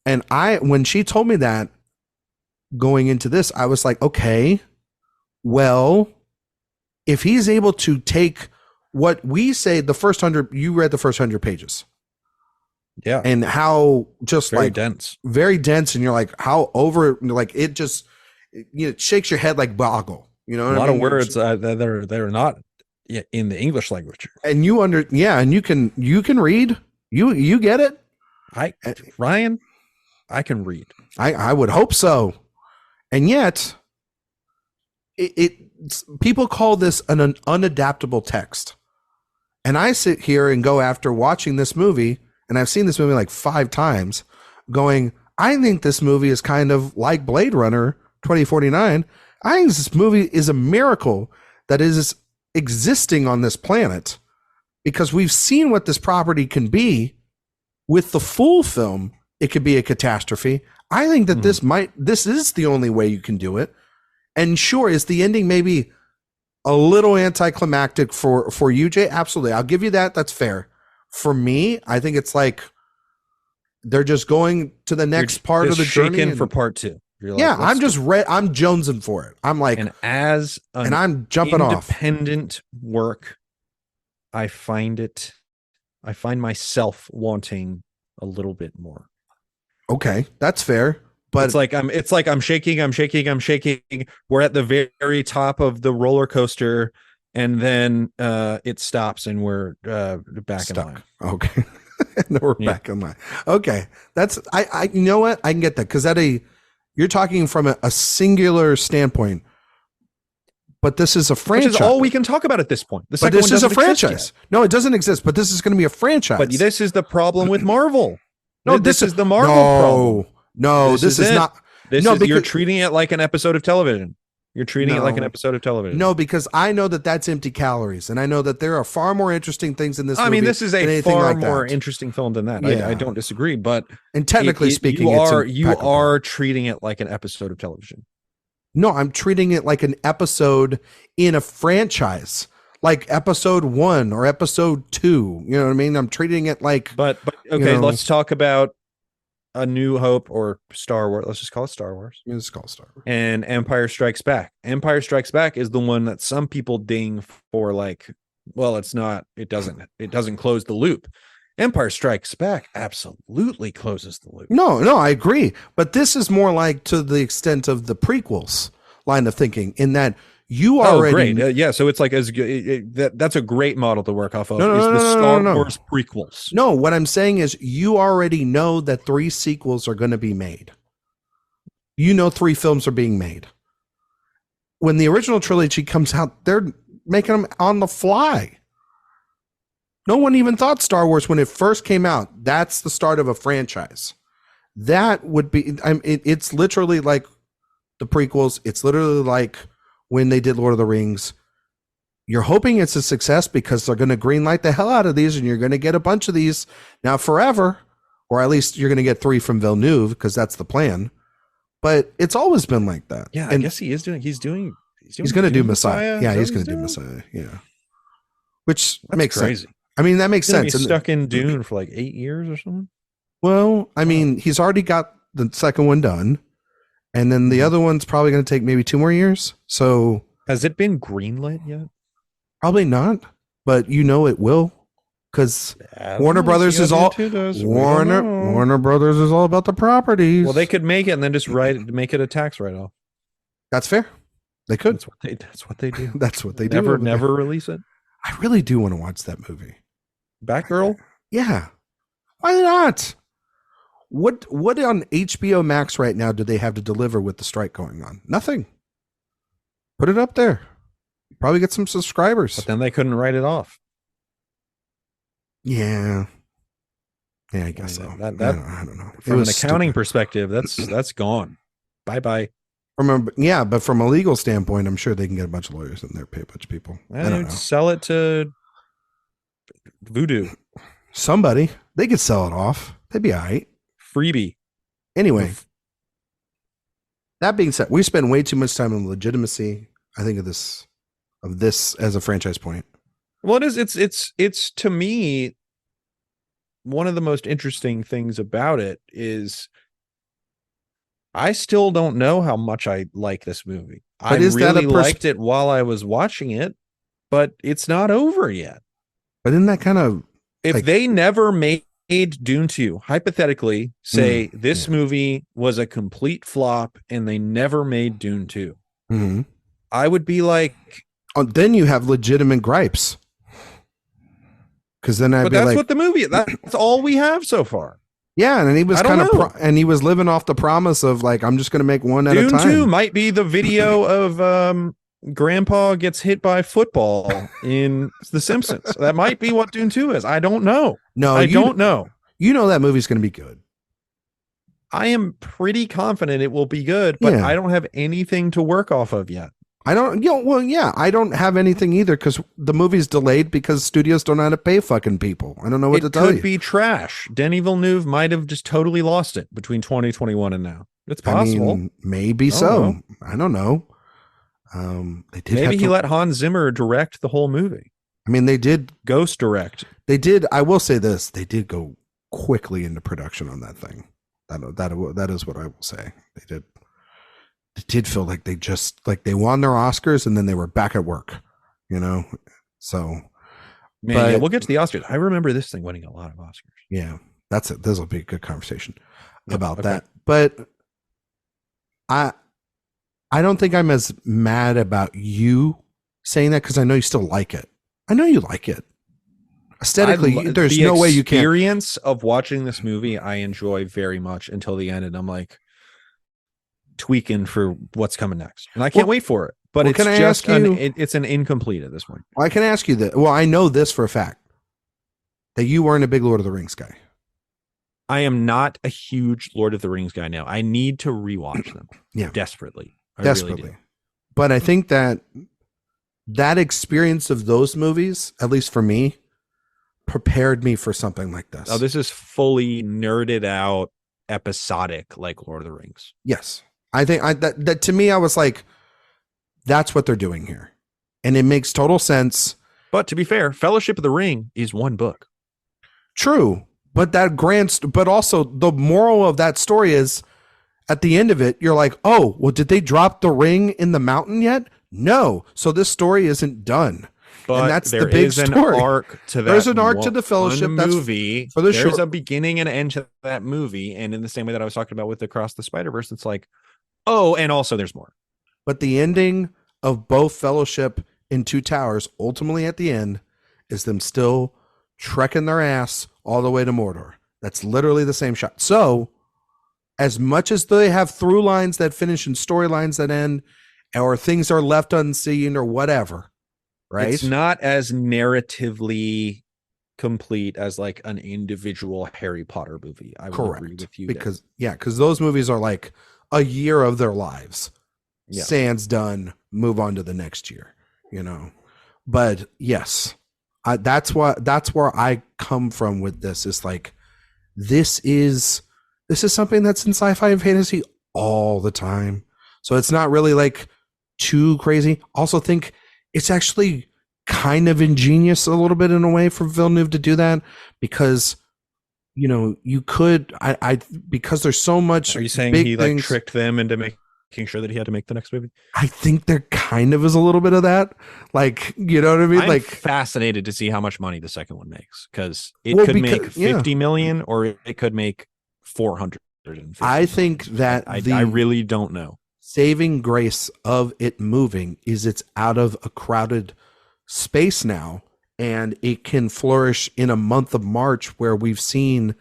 And when she told me that, going into this, I was like, okay, well, if he's able to take what we say the first 100, you read the first 100 pages. Yeah. And how just very like dense. Very dense. And you're like, how over, like it just, it shakes your head like boggle. You know, a lot of words they're not in the English language. And and you can read. You get it. Ryan, I can read. I would hope so. And yet, people call this an unadaptable text. And I sit here and go, after watching this movie, and I've seen this movie like 5 times, going, I think this movie is kind of like Blade Runner 2049. I think this movie is a miracle that is existing on this planet, because we've seen what this property can be. With the full film, it could be a catastrophe. I think that this is the only way you can do it. And sure, is the ending maybe a little anticlimactic for you, Jay? Absolutely. I'll give you that. That's fair. For me, I think it's like they're just going to the next part of the journey for part 2. Like, yeah, I'm just I'm jonesing for it. I'm like, and as and I'm jumping off. Independent work, I find myself wanting a little bit more. Okay, that's fair. But it's like I'm shaking. We're at the very top of the roller coaster, and then it stops, and we're back in line. Okay, and we're back in line. Okay, that's I. You know what? I can get that, because you're talking from a singular standpoint. But this is a franchise. Which is all we can talk about at this point. But this is a franchise. No, it doesn't exist. But this is going to be a franchise. But this is the problem with Marvel. No, this is the Marvel problem. No, this is not. Because you're treating it like an episode of television. You're treating it like an episode of television. No, because I know that that's empty calories, and I know that there are far more interesting things in this movie. I mean, this is a far more interesting film than that. Yeah. I don't disagree, but technically speaking, you are treating it like an episode of television. No, I'm treating it like an episode in a franchise, like episode 1 or episode 2. You know what I mean? I'm treating it like. But okay, let's talk about A New Hope or Star Wars. Let's just call it Star Wars. Yeah, let's call it Star Wars. And Empire Strikes Back. Empire Strikes Back is the one that some people ding for, like, well, it's not. It doesn't close the loop. Empire Strikes Back absolutely closes the loop. No, I agree. But this is more like to the extent of the prequels line of thinking, in that you already. Great. Yeah, so it's like that's a great model to work off of. The Star Wars prequels. No, what I'm saying is you already know that 3 sequels are going to be made. You know 3 films are being made. When the original trilogy comes out, they're making them on the fly. No one even thought Star Wars when it first came out. That's the start of a franchise. That would be, it's literally like the prequels. It's literally like when they did Lord of the Rings. You're hoping it's a success because they're going to greenlight the hell out of these, and you're going to get a bunch of these now forever, or at least you're going to get 3 from Villeneuve, because that's the plan. But it's always been like that. Yeah, and I guess he's going to do Messiah. Yeah, he's going to do Messiah. Yeah. Which makes crazy. Sense. I mean, that makes sense. He's stuck in Dune for like 8 years or something. Well, I mean, he's already got the second one done, and then the other one's probably going to take maybe 2 more years. So, has it been greenlit yet? Probably not, but it will, because Warner Brothers is all Warner Brothers is all about the properties. Well, they could make it and then just make it a tax write-off. That's fair. They could. That's what they do. That's what they do. Never release it. I really do want to watch that movie. Batgirl? Yeah. Why not? What on HBO Max right now do they have to deliver with the strike going on? Nothing. Put it up there. Probably get some subscribers. But then they couldn't write it off. Yeah. Yeah, I guess so. I don't know. From an accounting perspective, that's gone. Bye-bye. Remember, yeah, but from a legal standpoint, I'm sure they can get a bunch of lawyers in there, pay a bunch of people. I don't know. Sell it to Voodoo. Somebody. They could sell it off. They'd be all right. Freebie. Anyway, that being said, we spend way too much time on legitimacy, I think, of this as a franchise point. Well, it is. It's to me, one of the most interesting things about it is I still don't know how much I like this movie. I But is that really a liked it while I was watching it, but it's not over yet. But isn't that kind of If like, they never made Dune 2, hypothetically, say this yeah. movie was a complete flop and they never made Dune 2, Mhm. I would be like, then you have legitimate gripes. Because then I'd but be that's like, what the movie, that's all we have so far. yeah, and he was I don't kind of know. and he was living off the promise of like, I'm just going to make one at a Dune time. 2 might be the video of Grandpa gets hit by football in The Simpsons. That might be what Dune 2 is. I don't know. No, I don't know. You know that movie's going to be good. I am pretty confident it will be good, but Yeah. I don't have anything to work off of yet. I don't, well, yeah, I don't have anything either because the movie's delayed because studios don't know how to pay fucking people. I don't know what to tell you. It could be trash. Denis Villeneuve might have just totally lost it between 2021 and now. It's possible. I mean, maybe so. I don't know. They did. Maybe he let Hans Zimmer direct the whole movie. I mean, they did ghost direct. They did. I will say this: they did go quickly into production on that thing. That is what I will say. They did. It did feel like they won their Oscars and then they were back at work. You know, so. Man, yeah, we'll get to the Oscars. I remember this thing winning a lot of Oscars. Yeah, that's it. This will be a good conversation about that. But I don't think I'm as mad about you saying that because I know you still like it. I know you like it. Aesthetically, there's no way you can't. The experience of watching this movie, I enjoy very much until the end, and I'm like tweaking for what's coming next, and I can't wait for it. But it's just it's an incomplete at this point. Well, I can ask you that. Well, I know this for a fact that you weren't a big Lord of the Rings guy. I am not a huge Lord of the Rings guy now. I need to rewatch them. Yeah, desperately. Desperately. Really do. But I think that experience of those movies, at least for me, prepared me for something like this. Oh, this is fully nerded out, episodic, like Lord of the Rings. Yes. I think that to me, I was like, that's what they're doing here. And it makes total sense. But to be fair, Fellowship of the Ring is one book. True. But but also the moral of that story is at the end of it, you're like, oh, well, did they drop the ring in the mountain yet? No. So this story isn't done. But and that's the big story. There's an arc to that. There's an arc to the Fellowship. That's movie. For the there's a beginning and end to that movie. And in the same way that I was talking about with Across the Spider-Verse, it's like, oh, and also there's more. But the ending of both Fellowship and Two Towers, ultimately at the end, is them still trekking their ass all the way to Mordor. That's literally the same shot. So, as much as they have through lines that finish and storylines that end, or things are left unseen or whatever, right? It's not as narratively complete as like an individual Harry Potter movie. I would agree with you. Because those movies are like a year of their lives. Yeah. Sans done, move on to the next year, you know. But yes, that's where I come from with this. Is like this is something that's in sci-fi and fantasy all the time. So it's not really like too crazy. Also think it's actually kind of ingenious a little bit in a way for Villeneuve to do that because you know, you could because there's so much. Are you saying he like tricked them into making sure that he had to make the next movie? I think there kind of is a little bit of that. Like, you know what I mean? I'm like fascinated to see how much money the second one makes because it could make 50 million or it could make 400. I think that I really don't know. Saving grace of it moving is it's out of a crowded space now, and it can flourish in a month of March where we've seen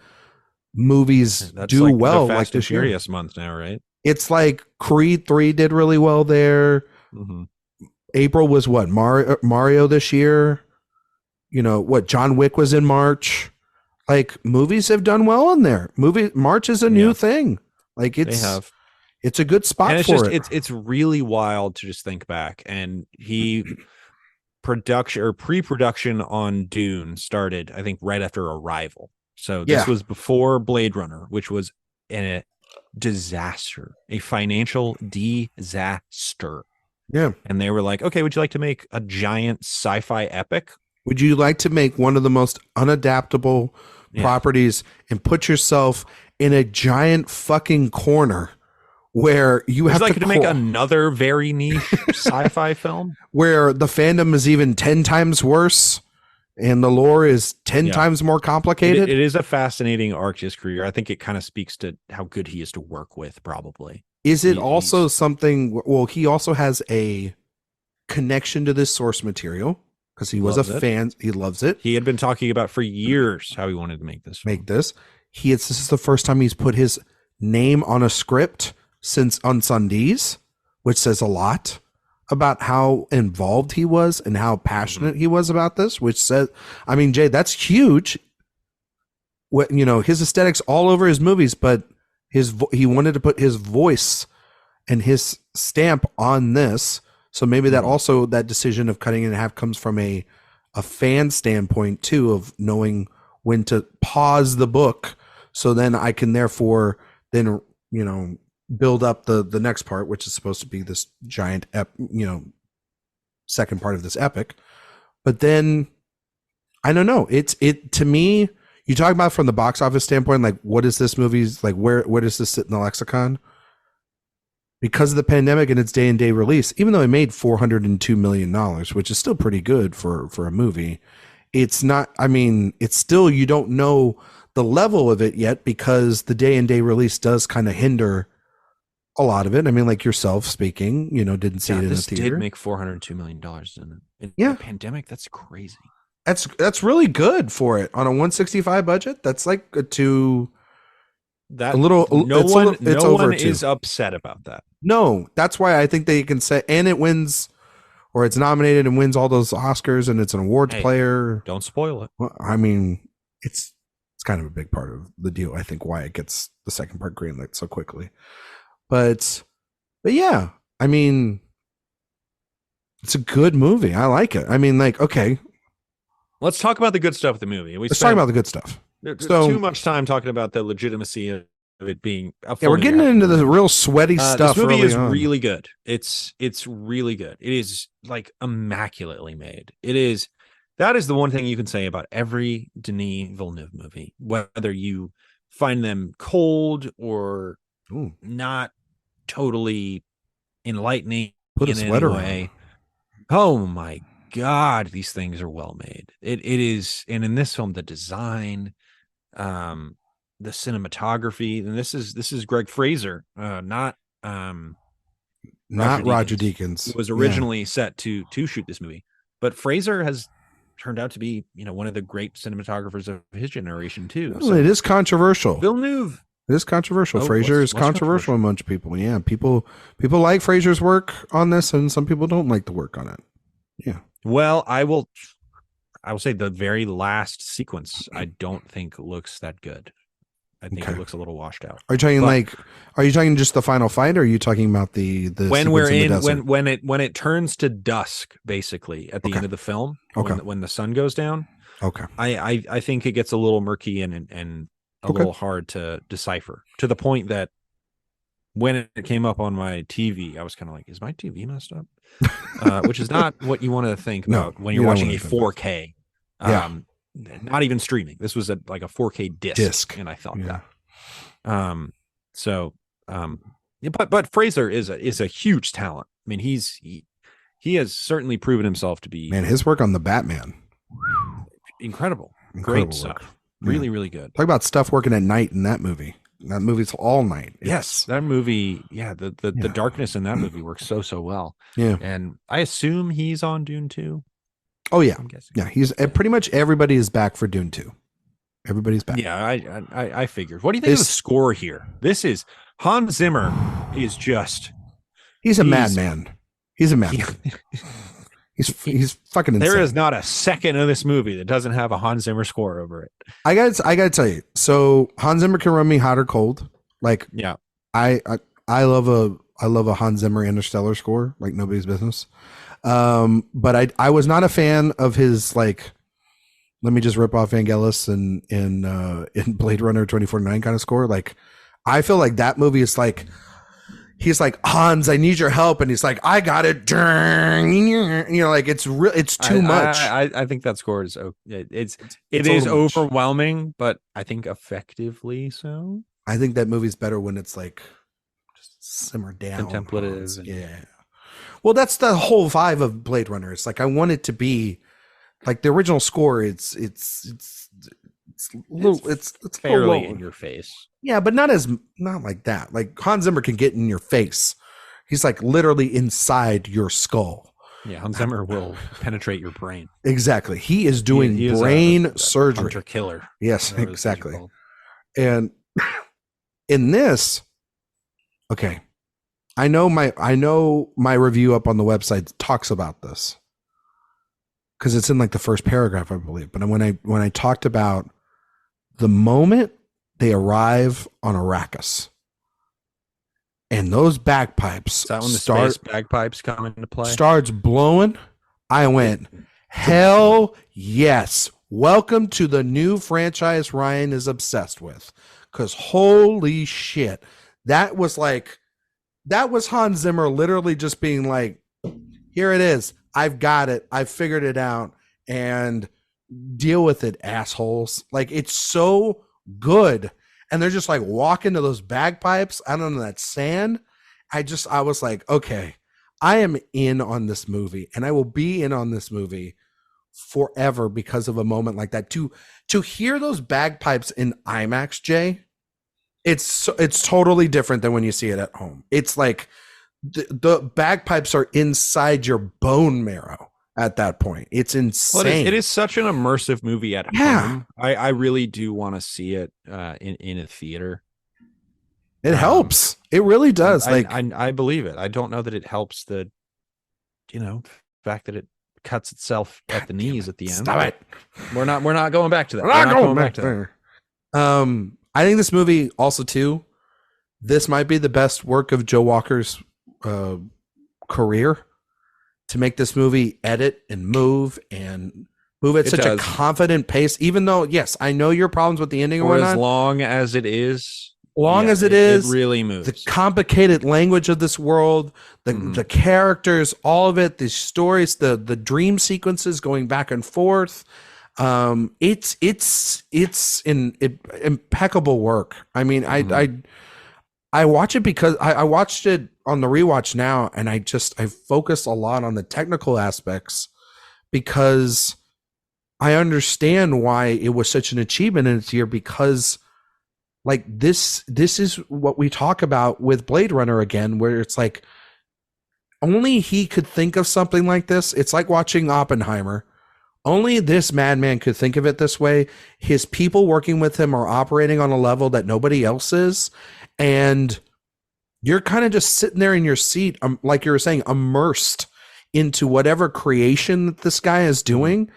movies do like well. The Fast like and this year. Furious month now, right? It's like Creed 3 did really well there. Mm-hmm. April was what? Mario this year. You know what? John Wick was in March. Like movies have done well in there. March is a new thing. Like it's a good spot and it's for just, it. It's really wild to just think back. And pre-production on Dune started, I think, right after Arrival. So this was before Blade Runner, which was a disaster, a financial disaster. Yeah. And they were like, okay, would you like to make a giant sci-fi epic? Would you like to make one of the most unadaptable properties and put yourself in a giant fucking corner where you Would have you like to to make another very niche sci-fi film where the fandom is even 10 times worse and the lore is 10 times more complicated. It is a fascinating arc to his career. I think it kind of speaks to how good he is to work with, probably. Is it also something, well, he also has a connection to this source material because he was a fan. He loves it. He had been talking about for years how he wanted to make this film. This is the first time he's put his name on a script since Unsundays, which says a lot about how involved he was and how passionate he was about this, which says, I mean, Jay, that's huge. What, you know, his aesthetics all over his movies, but he wanted to put his voice and his stamp on this. So maybe that also, that decision of cutting it in half comes from a fan standpoint too, of knowing when to pause the book. So then I can therefore then, you know, build up the next part, which is supposed to be this giant, second part of this epic. But then I don't know. It to me, you talk about from the box office standpoint, like what is this movie's like? Where does this sit in the lexicon? Because of the pandemic and its day and day release, even though it made $402 million, which is still pretty good for a movie, it's not. I mean, it's still, you don't know the level of it yet because the day and day release does kind of hinder a lot of it. I mean, like yourself speaking, you know, didn't see it in the theater. This did make $402 million in the pandemic. That's crazy. That's really good for it on a 165 budget. That's like no one is upset about that. No, that's why I think they can say, and it wins, or it's nominated and wins all those Oscars, and it's an awards player. Don't spoil it. Well, I mean, it's kind of a big part of the deal. I think why it gets the second part greenlit so quickly. But yeah, I mean, it's a good movie. I like it. I mean, like, okay. Let's talk about the good stuff of the movie. Let's talk about the good stuff. There's too much time talking about the legitimacy of it being we're getting into the real sweaty stuff. This movie is really good. It's really good. It is like immaculately made. That is the one thing you can say about every Denis Villeneuve movie, whether you find them cold or not totally enlightening. Put a sweater on. Oh my God, these things are well made. It is, and in this film, the design, the cinematography, and this is Greg Fraser, not Roger Deakins. It was originally set to shoot this movie, but Fraser has turned out to be, you know, one of the great cinematographers of his generation too. Well, so it is controversial. Villeneuve. It is controversial. Fraser is controversial among people. Yeah, people like Fraser's work on this, and some people don't like the work on it. Yeah. Well, I will say the very last sequence I don't think looks that good. I think it looks a little washed out. Are you talking just the final fight, or are you talking about the when when it turns to dusk, basically at the end of the film, when the sun goes down? Okay. I think it gets a little murky and a little hard to decipher, to the point that when it came up on my TV, I was kind of like, is my TV messed up? Which is not what you want to think about when you're watching a 4K. Not even streaming. This was like a 4K disc. And I thought that. But Fraser is a huge talent. I mean, he has certainly proven himself to be, his work on the Batman, incredible great stuff. Work. Really, really good. Talk about stuff working at night in that movie. That movie's all night. Yes, that movie. Yeah, the darkness in that movie works so well. Yeah, and I assume he's on Dune 2. Oh yeah, I'm guessing. Yeah, he's pretty much everybody is back for Dune 2. Everybody's back. Yeah, I figured. What do you think of the score here? This is Hans Zimmer. He's a madman. He's a madman. He's fucking insane. There is not a second of this movie that doesn't have a Hans Zimmer score over it. I gotta tell you. So Hans Zimmer can run me hot or cold. Like, yeah, I love a Hans Zimmer Interstellar score like nobody's business. But I was not a fan of his, like, let me just rip off Vangelis in Blade Runner 2049 kind of score. Like, I feel like that movie is like, he's like, Hans, I need your help, and he's like, I got it. You know, like, it's too much. I think that score is it is overwhelming, but I think effectively so. I think that movie's better when it's like just simmer down. Contemplative. Hans. Yeah. Well, that's the whole vibe of Blade Runner. It's like I want it to be like the original score. It's fairly in your face. Yeah, but not like that. Like Hans Zimmer can get in your face. He's like literally inside your skull. Yeah, Hans Zimmer will penetrate your brain. Exactly. He is doing brain surgery. Hunter killer. Yes, exactly. And in this, okay, I know my review up on the website talks about this because it's in like the first paragraph, I believe. But when I talked about the moment they arrive on Arrakis and those bagpipes, is that when the space bagpipes come into play? Starts blowing. I went, hell yes. Welcome to the new franchise Ryan is obsessed with. Because holy shit, that was Hans Zimmer literally just being like, here it is. I've got it. I've figured it out. And deal with it, assholes. Like, it's so good. And they're just like walking to those bagpipes out on that sand. I was like, okay, I am in on this movie, and I will be in on this movie forever because of a moment like that. To hear those bagpipes in IMAX, Jay, it's totally different than when you see it at home. It's like the bagpipes are inside your bone marrow at that point. It's insane. Well, it is such an immersive movie at home. I really do want to see it in a theater. It helps. It really does. I believe it. I don't know that it helps the fact that it cuts itself at the knees at the end. Stop it. We're not going back to that. We're not going back to that. I think this movie also too, this might be the best work of Joe Walker's career, to make this movie edit and move at such a confident pace, even though, yes, I know your problems with the ending or as long as it is. It really moves. The complicated language of this world, the characters, all of it, the stories, the dream sequences going back and forth. It's impeccable work. I mean, I watch it because I watched it on the rewatch now, and I focus a lot on the technical aspects because I understand why it was such an achievement in its year, because like this is what we talk about with Blade Runner again, where it's like only he could think of something like this. It's like watching Oppenheimer. Only this madman could think of it this way. His people working with him are operating on a level that nobody else is. And you're kind of just sitting there in your seat, like you were saying, immersed into whatever creation that this guy is doing.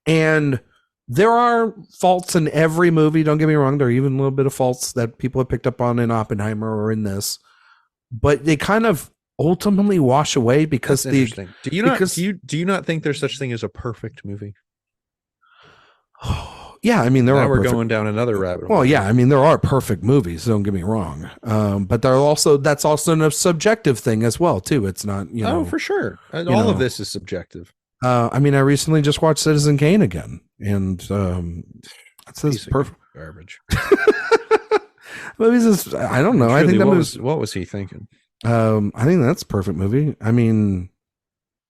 And there are faults in every movie. Don't get me wrong. There are even a little bit of faults that people have picked up on in Oppenheimer or in this. But they kind of ultimately wash away because do you not think there's such thing as a perfect movie? Yeah, I mean, we're going down another rabbit hole. Well, yeah, I mean, there are perfect movies. Don't get me wrong, but that's also a subjective thing as well, too. It's not, Oh, for sure. All of this is subjective. I mean, I recently just watched Citizen Kane again, and that's perfect garbage. Movies I don't know. I think what was he thinking? I think that's a perfect movie. I mean,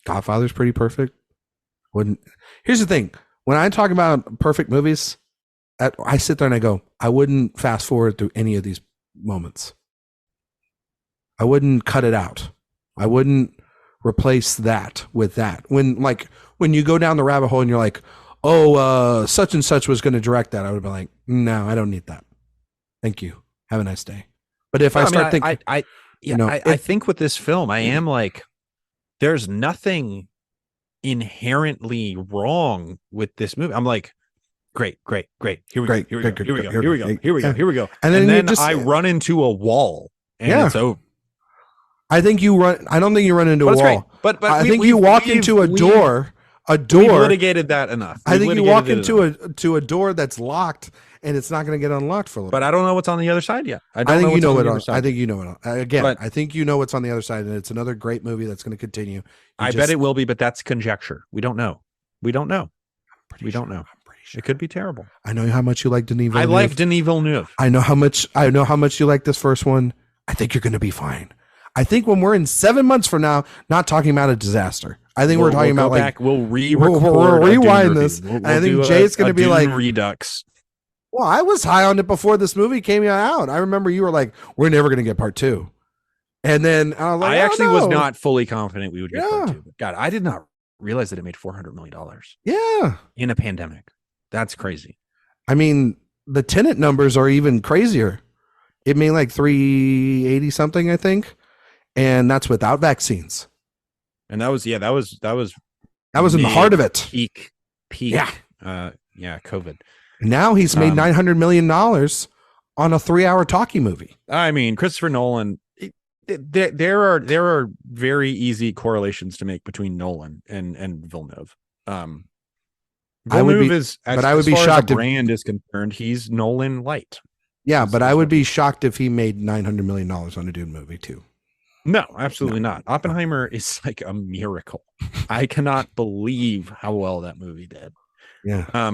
Godfather's pretty perfect. Here's the thing. When I talk about perfect movies, I sit there and I go, I wouldn't fast forward through any of these moments. I wouldn't cut it out. I wouldn't replace that with that. When you go down the rabbit hole and you're like, such and such was going to direct that, I would be like, no, I don't need that. Thank you. Have a nice day. But if I think with this film, I am like, there's nothing inherently wrong with this movie. I'm like, great. Here we go. And then I run into a wall and it's over. I don't think you run into a wall. But I think you walk into a door. We litigated that enough. I think you walk into a door that's locked, and it's not going to get unlocked for a little. But I don't know what's on the other side yet. I think you know it. I think you know it. Again, I think you know what's on the other side, and it's another great movie that's going to continue. I bet it will be, but that's conjecture. We don't know. We don't know. I'm pretty sure. It could be terrible. I know how much you like Denis Villeneuve. I like Denis Villeneuve. I know how much you like this first one. I think you're going to be fine. I think when we're in 7 months from now, not talking about a disaster. I think we're talking about like we'll we'll rewind this. And I think Jay's going to be like Redux. Well, I was high on it before this movie came out. I remember you were like, "We're never going to get part 2," and then I was like, I actually was not fully confident we would get part 2. But God, I did not realize that it made $400 million. Yeah, in a pandemic, that's crazy. I mean, the Tenet numbers are even crazier. It made like 380 something, I think, and that's without vaccines. And that was in the heart of it. Peak. Yeah, COVID. Now he's made $900 million on a 3-hour talkie movie. I mean, Christopher Nolan. There are very easy correlations to make between Nolan and Villeneuve. Villeneuve is, as far as the brand is concerned, he's Nolan light. Yeah, but I would be shocked if he made $900 million on a Dune movie too. No, absolutely not. Oppenheimer is like a miracle. I cannot believe how well that movie did. Yeah.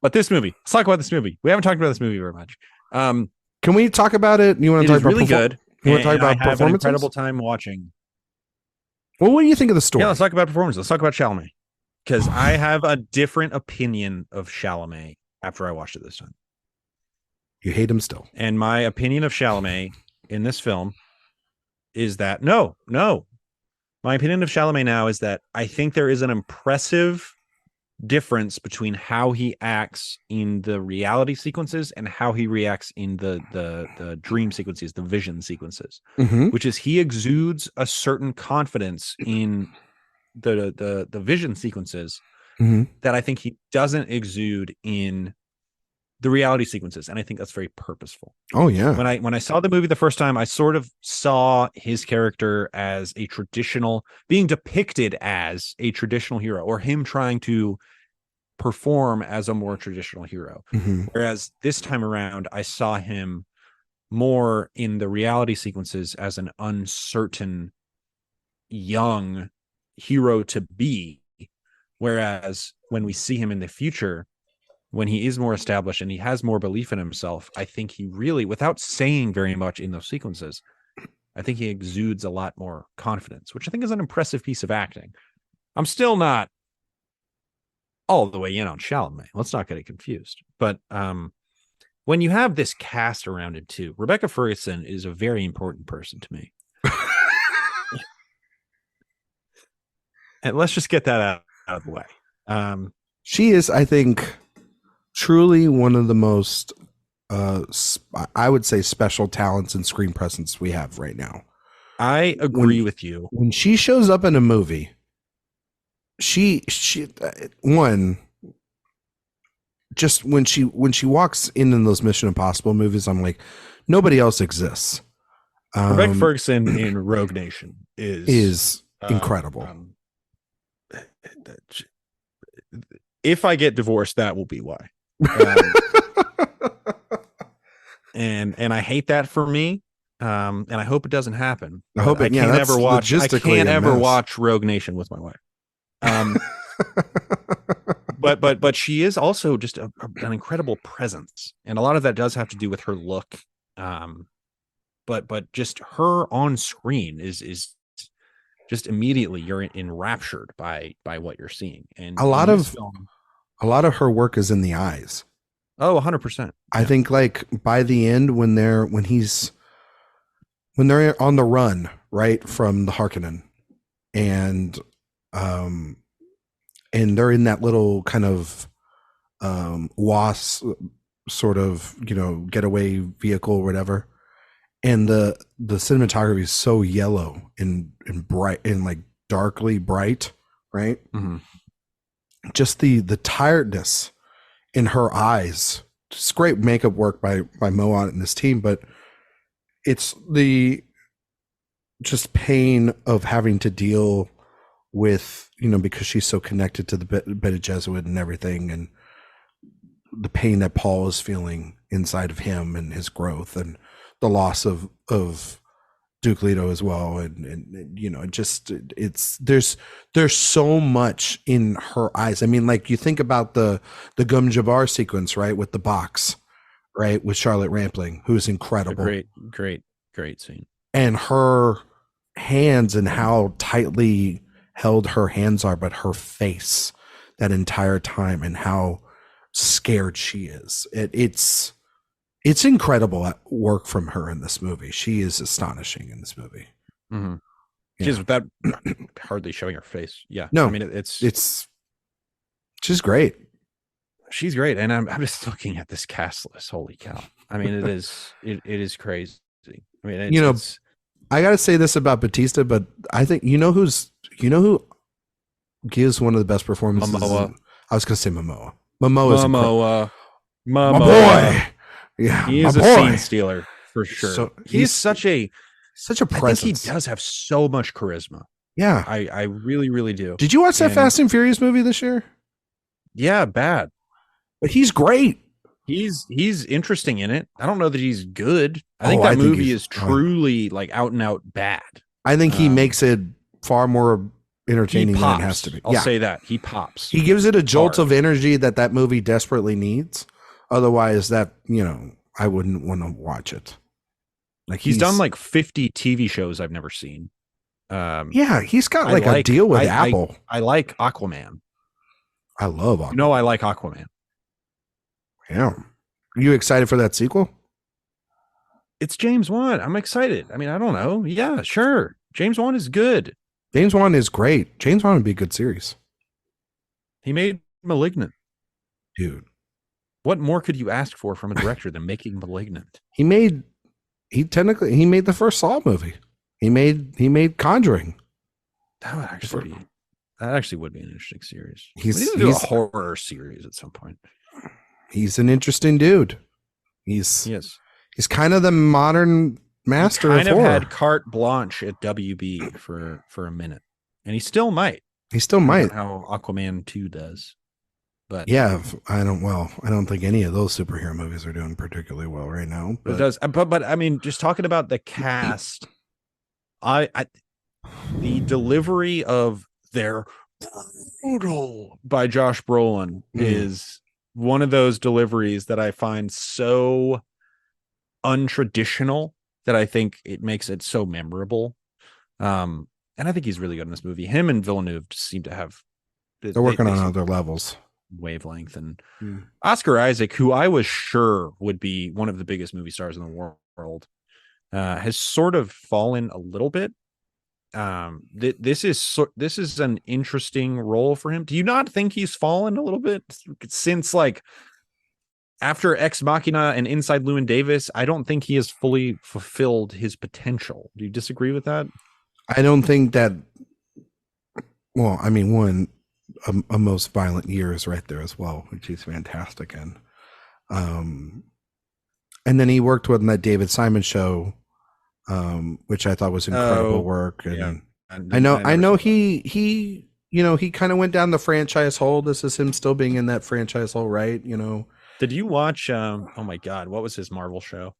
But this movie, let's talk about this movie. We haven't talked about this movie very much. Can we talk about it? You want to talk about really good? You want to talk about I have performances? an incredible time watching. Well, what do you think of the story? Yeah, let's talk about performance. Let's talk about Chalamet, because I have a different opinion of Chalamet after I watched it this time. You hate him still. And my opinion of Chalamet in this film is that no. My opinion of Chalamet now is that I think there is an impressive difference between how he acts in the reality sequences and how he reacts in the dream sequences, the vision sequences, which is he exudes a certain confidence in the vision sequences that I think he doesn't exude in the reality sequences, and I think that's very purposeful. Oh yeah. When I saw the movie the first time, I sort of saw his character as being depicted as a traditional hero, or him trying to perform as a more traditional hero. Whereas this time around, I saw him more in the reality sequences as an uncertain young hero to be. Whereas when we see him in the future, when he is more established and he has more belief in himself, I think he really, without saying very much in those sequences, I think he exudes a lot more confidence, which I think is an impressive piece of acting. I'm still not all the way in on Chalamet. Let's not get it confused. But when you have this cast around it too, Rebecca Ferguson is a very important person to me. And let's just get that out of the way. She is, I think, truly one of the most, I would say, special talents and screen presence we have right now. I agree with you. When she shows up in a movie, she just when she walks in those Mission Impossible movies, I'm like, nobody else exists. Rebecca Ferguson in Rogue Nation is incredible. If I get divorced, that will be why. And I hate that for me. And I hope it doesn't happen. I hope I can't ever watch Rogue Nation with my wife. But she is also just an incredible presence, and a lot of that does have to do with her look. But just her on screen is just immediately you're enraptured by what you're seeing. And a lot of her work is in the eyes. Oh, 100%. I think like by the end when they're on the run, right, from the Harkonnen, and they're in that little kind of WASP sort of, getaway vehicle or whatever. And the cinematography is so yellow and bright and like darkly bright, right? Just the tiredness in her eyes. It's great makeup work by Moat and his team, but it's the just pain of having to deal with, because she's so connected to the Bene Gesserit and everything, and the pain that Paul is feeling inside of him and his growth, and the loss of Duke Leto as well, and there's so much in her eyes. I mean, like you think about the Gum Jabbar sequence, right, with the box, right, with Charlotte Rampling, who's incredible, great scene, and her hands and how tightly held her hands are, but her face that entire time and how scared she is. It's incredible work from her in this movie. She is astonishing in this movie. Mm-hmm. Yeah. She's without hardly showing her face. Yeah. No, I mean, she's great. She's great. And I'm just looking at this cast list. Holy cow. I mean, it is crazy. I mean, I got to say this about Bautista, but I think, you know who gives one of the best performances? Momoa. I was going to say Momoa. Momoa. My boy. Yeah. He is a scene stealer for sure. So he's such a presence. I think he does have so much charisma. Yeah. I really, really do. Did you watch that Fast and Furious movie this year? Yeah, bad. But he's great. He's interesting in it. I don't know that he's good. I think that movie is truly like out and out bad. I think he makes it far more entertaining than it has to be. I'll say that. He pops. He gives it a jolt of energy that movie desperately needs. Otherwise, I wouldn't want to watch it. Like he's done like 50 TV shows I've never seen. Yeah, he's got a deal with Apple. I like Aquaman. I love Aquaman. No, I like Aquaman. Yeah. Are you excited for that sequel? It's James Wan. I'm excited. I mean, I don't know. Yeah, sure. James Wan is good. James Wan is great. James Wan would be a good series. He made Malignant. Dude. What more could you ask for from a director than making Malignant? He made the first Saw movie. He made Conjuring. That actually would be an interesting series. We need to do a horror series at some point. He's an interesting dude. He's kind of the modern master of horror. Had carte blanche at WB for a minute, and he still might. How Aquaman 2 does. But yeah, I don't think any of those superhero movies are doing particularly well right now. But it does. But I mean, just talking about the cast, the delivery of their brutal by Josh Brolin is one of those deliveries that I find so untraditional that I think it makes it so memorable. And I think he's really good in this movie. Him and Villeneuve seem to have. They're working on other levels. Wavelength. And Oscar Isaac, who I was sure would be one of the biggest movie stars in the world, has sort of fallen a little bit. This is an interesting role for him. Do you not think he's fallen a little bit since, like, after Ex Machina and Inside Llewyn Davis? I don't think he has fully fulfilled his potential. Do you disagree with that? I don't think that. Well, I mean, a Most Violent Year is right there as well, which he's fantastic in. And then he worked with that David Simon show, which I thought was incredible work. And I know he kind of went down the franchise hole. This is him still being in that franchise hole, right? Did you watch oh my God, what was his Marvel show?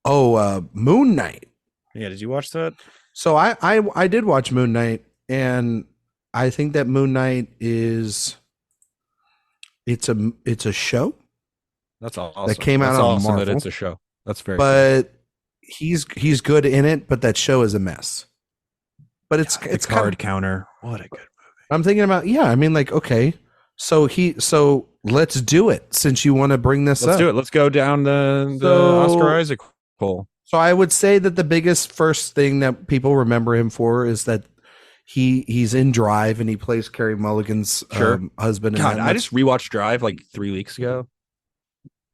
Moon Knight. Yeah, did you watch that? So I did watch Moon Knight, and I think that Moon Knight it's a show. That's awesome. That came out on Marvel. That it's a show. That's very but cool. He's good in it, but that show is a mess. But it's card counter. What a good movie. I'm thinking about, okay, so let's do it since you want to bring this up. Let's do it. Let's go down the Oscar Isaac hole. So I would say that the biggest first thing that people remember him for is that he's in Drive and he plays Carey Mulligan's husband. God, I just rewatched Drive like 3 weeks ago.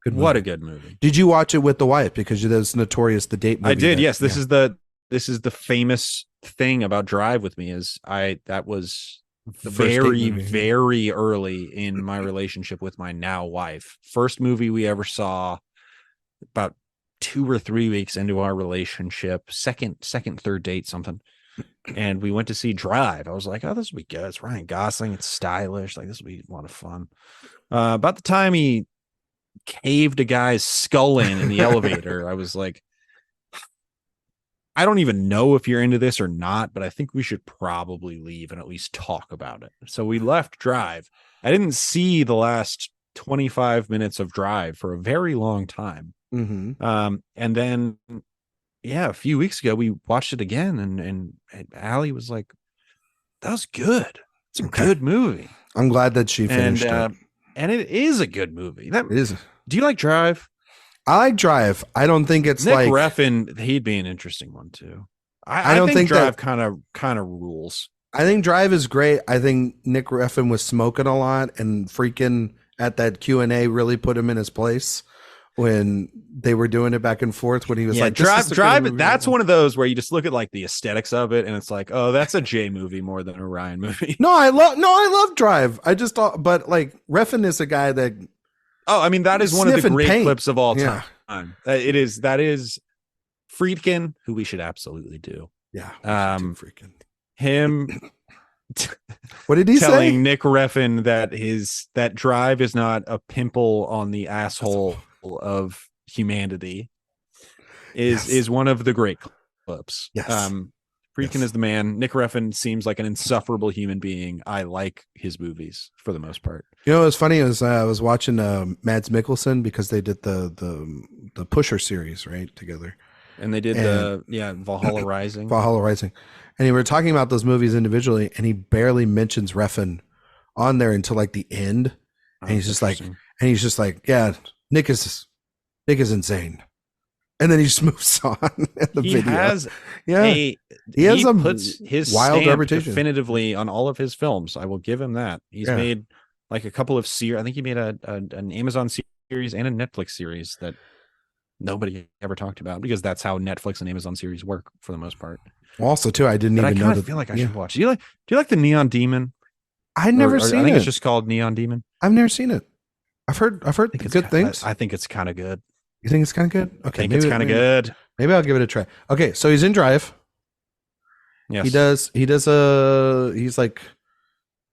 What a good movie. Did you watch it with the wife? Because there's notorious the date movie. I did. Yes. This is the famous thing about Drive with me that was very, very early in my relationship with my now wife. First movie we ever saw, about 2 or 3 weeks into our relationship, second, third date, something. And we went to see Drive. I was like, oh, this will be good. It's Ryan Gosling. It's stylish. Like, this will be a lot of fun. About the time he caved a guy's skull in the elevator, I was like, I don't even know if you're into this or not, but I think we should probably leave and at least talk about it. So we left Drive. I didn't see the last 25 minutes of Drive for a very long time. Mm-hmm. And then a few weeks ago we watched it again, and Allie was like, "That was good. It's a good movie." I'm glad that she finished it. And it is a good movie. It is. Do you like Drive? I like Drive. I don't think it's Nick like Refn. He'd be an interesting one too. I don't think Drive kind of rules. I think Drive is great. I think Nick Refn was smoking a lot, and freaking at that Q&A really put him in his place when they were doing it back and forth, when he was like, Drive. That's one of those where you just look at like the aesthetics of it and it's like, oh, that's a J movie more than a Ryan movie. I love Drive. I just thought, but like Refn is a guy that, oh, I mean, that is one of the great clips of all time. Yeah. That is Friedkin, who we should absolutely do. Yeah. Friedkin. Him what did he telling say? Nick Refn that Drive is not a pimple on the asshole of humanity is one of the great clips. Yes. Friedkin is the man. Nick Refn seems like an insufferable human being. I like his movies for the most part. You know, what's funny is I was watching Mads Mikkelsen, because they did the Pusher series right together, and they did Valhalla Rising. Valhalla Rising, and we were talking about those movies individually, and he barely mentions Refn on there until like the end, and he's just like, yeah, Nick is insane. And then he just moves on in the video. He puts his wild stamp reputation definitively on all of his films. I will give him that. He's made like a couple of series. I think he made an Amazon series and a Netflix series that nobody ever talked about, because that's how Netflix and Amazon series work for the most part. Also, too, I didn't even know that. I feel like I should watch. Do you like the Neon Demon? I've never seen it. I think it's just called Neon Demon. I've never seen it. I've heard good things. I think it's kind of good. You think it's kind of good? Okay, I think it's kind of good. Maybe I'll give it a try. Okay, so he's in Drive. Yes, he's like,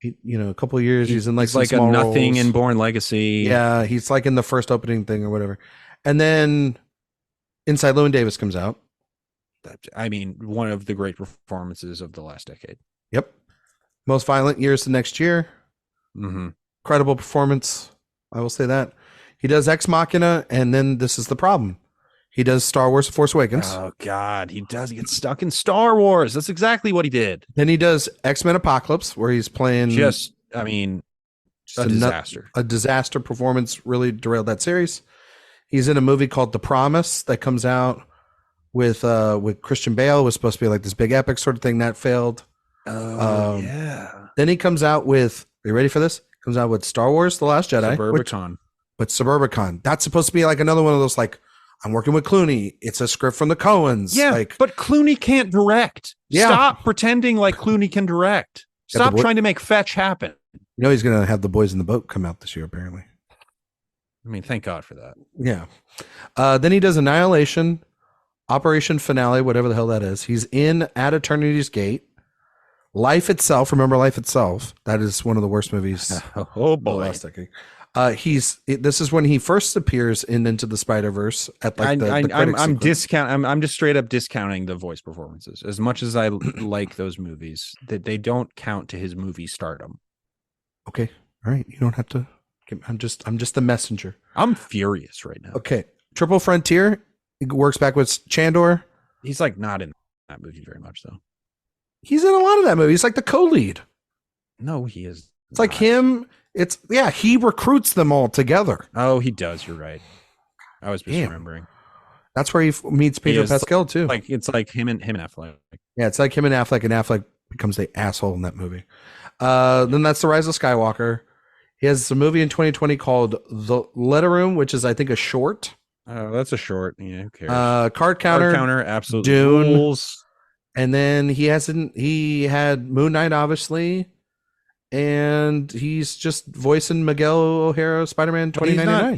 a couple of years. He's in like some small a nothing roles. in Born Legacy. Yeah, he's like in the first opening thing or whatever, and then Inside Llewyn Davis comes out. I mean, one of the great performances of the last decade. Yep, Most Violent Years the next year. Mm-hmm. Incredible performance. I will say that. He does Ex Machina, and then this is the problem. He does Star Wars: The Force Awakens. Oh God, he does get stuck in Star Wars. That's exactly what he did. Then he does X-Men Apocalypse, where he's playing a disaster. A disaster performance really derailed that series. He's in a movie called The Promise that comes out with Christian Bale. It was supposed to be like this big epic sort of thing that failed. Oh yeah. Then he comes out with. Are you ready for this? Comes out with Star Wars: The Last Jedi. Suburbicon. That's supposed to be like another one of those, like, I'm working with Clooney. It's a script from the Coens. Yeah, but Clooney can't direct. Yeah. Stop pretending like Clooney can direct. Stop trying to make fetch happen. He's going to have The Boys in the Boat come out this year, apparently. I mean, thank God for that. Yeah. Then he does Annihilation, Operation Finale, whatever the hell that is. He's in At Eternity's Gate. Life Itself. Remember Life Itself? That is one of the worst movies. Oh boy. Last decade. This is when he first appears in Into the Spider-Verse at like I'm just straight up discounting the voice performances. As much as I like those movies, that they don't count to his movie stardom. Okay. All right. You don't have to. I'm just the messenger. I'm furious right now. Okay. Triple Frontier. He works back with Chandor. He's like not in that movie very much though. He's in a lot of that movie. He's like the co-lead. No, he is. It's like him. He recruits them all together. Oh, he does. You're right. I was misremembering. That's where he meets Pedro Pascal too. It's like him and Affleck. Yeah, it's like him and Affleck becomes the asshole in that movie. Then that's The Rise of Skywalker. He has a movie in 2020 called The Letter Room, which is I think a short. Oh, that's a short. Yeah, who cares? Card Counter, absolutely. Dune. Rules. And then he had Moon Knight, obviously. And he's just voicing Miguel O'Hara, Spider-Man 2099.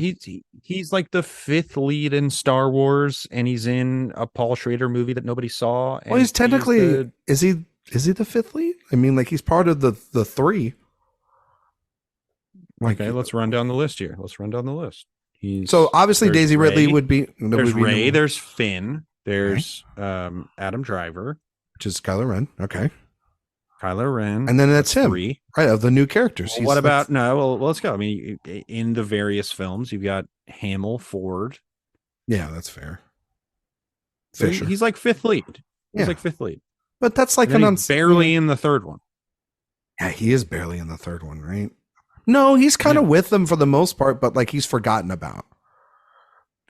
He's like the fifth lead in Star Wars, and he's in a Paul Schrader movie that nobody saw. Well, he's technically is he the fifth lead? I mean, like he's part of the three. Okay, let's run down the list here. So obviously Daisy Ridley would be. There's Ray. There's Finn. There's Adam Driver, which is Kylo Ren. Okay. Kylo Ren, and then that's him, 3. Right? Of the new characters. Well, what about Well, let's go. I mean, in the various films, you've got Hamill, Ford. Yeah, that's fair. So Fisher. he's like fifth lead. He's Yeah. like fifth lead. But that's like And then he's barely in the third one. Yeah, he is barely in the third one, right? No, he's kind of with them for the most part, but like he's forgotten about.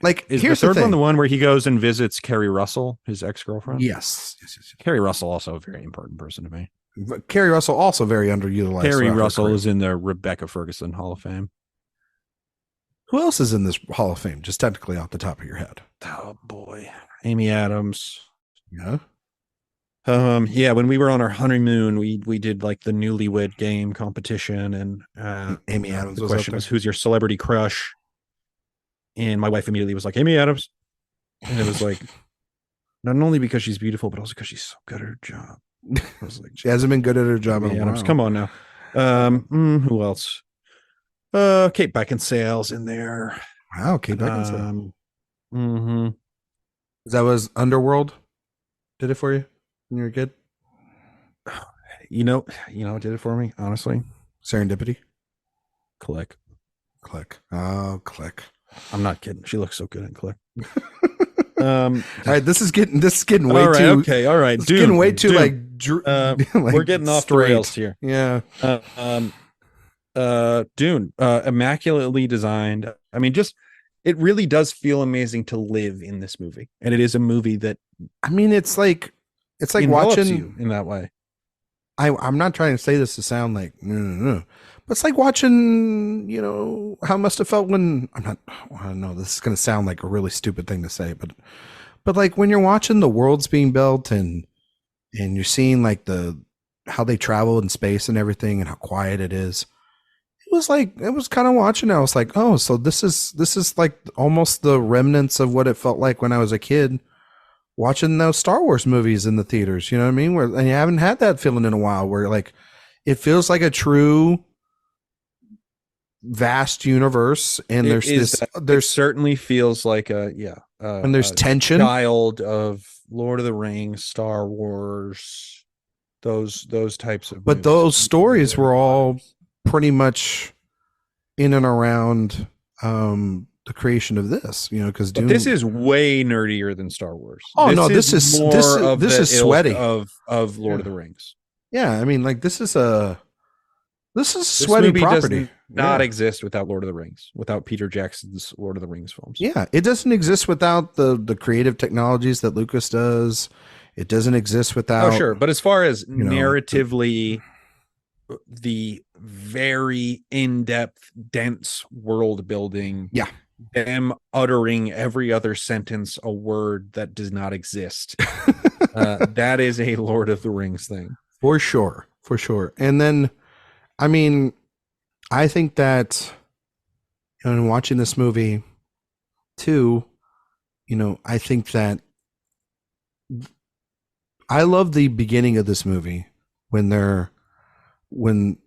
Like, is here's the third thing. one the one where he goes and visits Kerry Russell, his ex-girlfriend? Yes. Kerry Russell, also a very important person to me. But Kerry Russell also very underutilized. Kerry Russell is in the Rebecca Ferguson Hall of Fame. Who else is in this Hall of Fame? Just technically off the top of your head. Oh boy, Amy Adams. Yeah. Yeah, when we were on our honeymoon, we did like the newlywed game competition, and Amy Adams. The question was, who's your celebrity crush? And my wife immediately was like, Amy Adams. And it was like, not only because she's beautiful, but also because she's so good at her job. I was like, she hasn't been good at her job in a while. Come on now. Who else? Kate Beckinsale's in there. Wow, Kate Beckinsale. Mm-hmm. That was Underworld. Did it for you when you were a kid? You know, it did it for me, honestly. Serendipity. Click. Oh, Click. I'm not kidding. She looks so good in Click. All right, this is getting way all right, too okay. All right, Dune, getting way too Dune. like we're getting off the rails here. Yeah. Dune, immaculately designed. I mean, just it really does feel amazing to live in this movie, and it is a movie that it's like watching you in that way. I'm not trying to say this to sound like no. But it's like watching, how it must have felt when I don't know, this is going to sound like a really stupid thing to say, but like when you're watching the worlds being built and you're seeing like how they travel in space and everything and how quiet it is. It was kind of watching. I was like, oh, so this is like almost the remnants of what it felt like when I was a kid watching those Star Wars movies in the theaters. You know what I mean? And you haven't had that feeling in a while where like it feels like a true vast universe, and there certainly feels like and there's tension. Child of Lord of the Rings, Star Wars, those types of. But those stories were all pretty much in and around the creation of this, because this is way nerdier than Star Wars. Oh, this is sweaty of Lord of the Rings. Yeah, I mean, like this is sweaty property. Does not exist without Lord of the Rings, without Peter Jackson's Lord of the Rings films. Yeah, it doesn't exist without the creative technologies that Lucas does. It doesn't exist without. Oh, sure, but as far as narratively, the very in-depth, dense world building. Yeah. Them uttering every other sentence a word that does not exist. That is a Lord of the Rings thing. For sure. And then, I mean, I think that in watching this movie too, I think that I love the beginning of this movie when they're in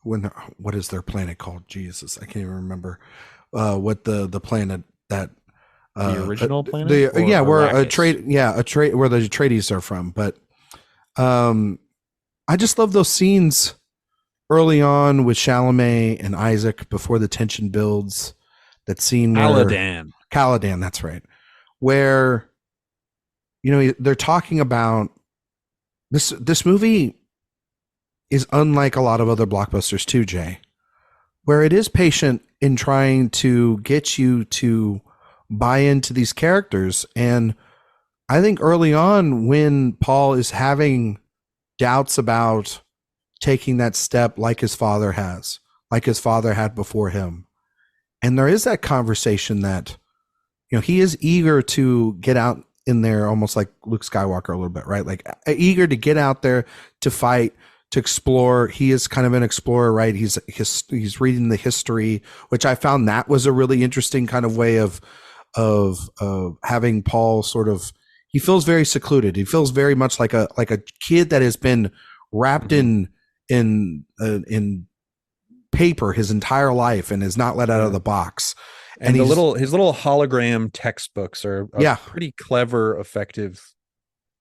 what is their planet called? Jesus, I can't even remember what the planet that the original planet. Where the Atreides are from. But I just love those scenes early on with Chalamet and Isaac before the tension builds. That scene where Caladan, that's right, where they're talking about this movie is unlike a lot of other blockbusters too, Jay, where it is patient in trying to get you to buy into these characters. And I think early on when Paul is having doubts about taking that step like his father had before him, and there is that conversation that, he is eager to get out in there, almost like Luke Skywalker a little bit, right? Like eager to get out there to fight, to explore. He is kind of an explorer, right? He's reading the history, which I found that was a really interesting kind of way of having Paul sort of, he feels very secluded. He feels very much like a kid that has been wrapped in paper his entire life and is not let out of the box. And his little hologram textbooks are a pretty clever, effective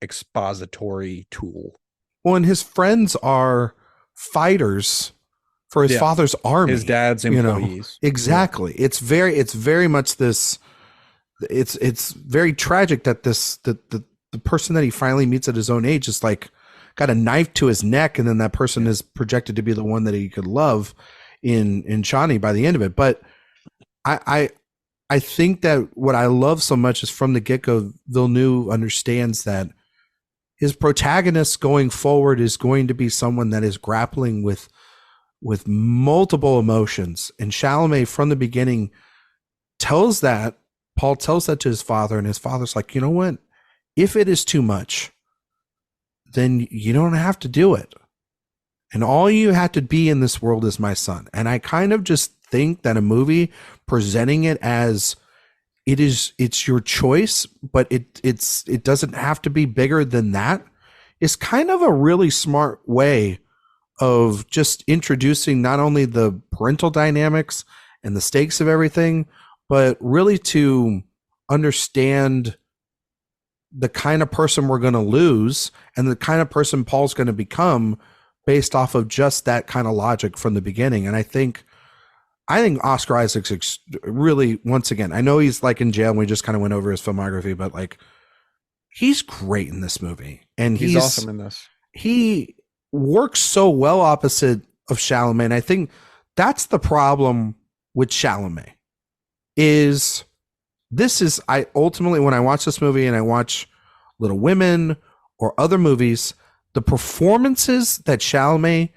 expository tool. Well, and his friends are fighters for his father's army, his dad's employees. Exactly. Yeah. It's very much this it's very tragic that the person that he finally meets at his own age is like got a knife to his neck, and then that person is projected to be the one that he could love in Chani by the end of it. But I think that what I love so much is from the get-go, Villeneuve understands that his protagonist going forward is going to be someone that is grappling with multiple emotions. And Chalamet from the beginning Paul tells that to his father, and his father's like, you know what? If it is too much, then you don't have to do it. And all you have to be in this world is my son. And I kind of just think that a movie presenting it as it's your choice, but it doesn't have to be bigger than that is kind of a really smart way of just introducing not only the parental dynamics and the stakes of everything, but really to understand the kind of person we're going to lose and the kind of person Paul's going to become based off of just that kind of logic from the beginning. And I think Oscar Isaac's really, once again, I know he's like in jail and we just kind of went over his filmography, but like he's great in this movie. And he's awesome in this. He works so well opposite of Chalamet. And I think that's the problem with Chalamet I ultimately, when I watch this movie and I watch Little Women or other movies, the performances that Chalamet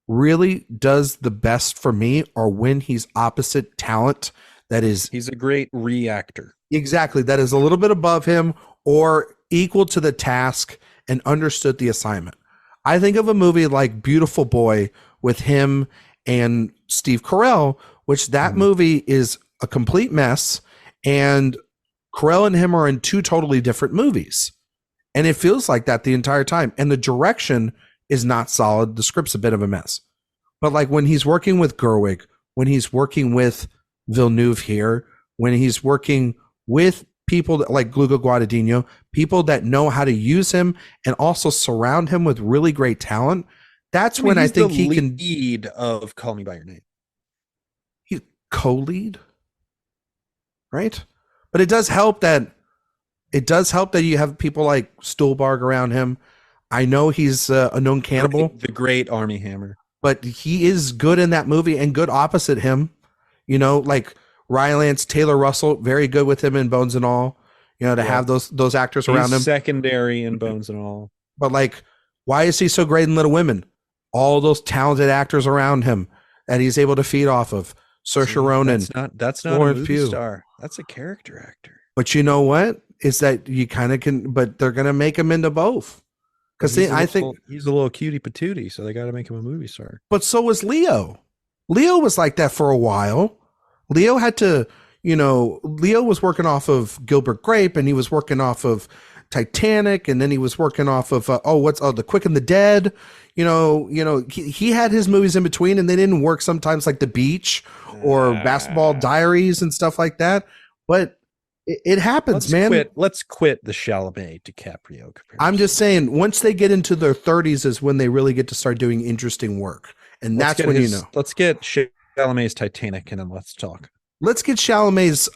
really does the best for me are when he's opposite talent. He's a great reactor. Exactly. That is a little bit above him or equal to the task and understood the assignment. I think of a movie like Beautiful Boy with him and Steve Carell, which that movie is a complete mess. And Carell and him are in two totally different movies. And it feels like that the entire time. And the direction is not solid. The script's a bit of a mess. But like when he's working with Gerwig, when he's working with Villeneuve here, when he's working with people that, like Luca Guadagnino, people that know how to use him and also surround him with really great talent, that's when I think he can lead of Call Me by Your Name. He's co-lead, right? But it does help that you have people like Stuhlbarg around him. I know he's a known cannibal, the great Armie Hammer, but he is good in that movie and good opposite him. You know, like Rylance, Taylor Russell, very good with him in Bones and All. You know, to have those actors around him. Secondary in Bones and All. But like, why is he so great in Little Women? All those talented actors around him that he's able to feed off of. Saoirse Ronan. That's not a movie star. That's a character actor. But you know what? Is that you kind of can, but they're going to make him into both. Because I think he's a little cutie patootie, so they got to make him a movie star. But so was Leo. Leo was like that for a while. Leo had to, Leo was working off of Gilbert Grape, and he was working off of Titanic, and then he was working off of The Quick and the Dead. He had his movies in between, and they didn't work sometimes, like The Beach or Basketball Diaries and stuff like that. But it happens, man. Let's quit the Chalamet DiCaprio comparison. I'm just saying, once they get into their 30s is when they really get to start doing interesting work, and that's when Let's get Chalamet's Titanic, and then let's talk. Let's get Chalamet's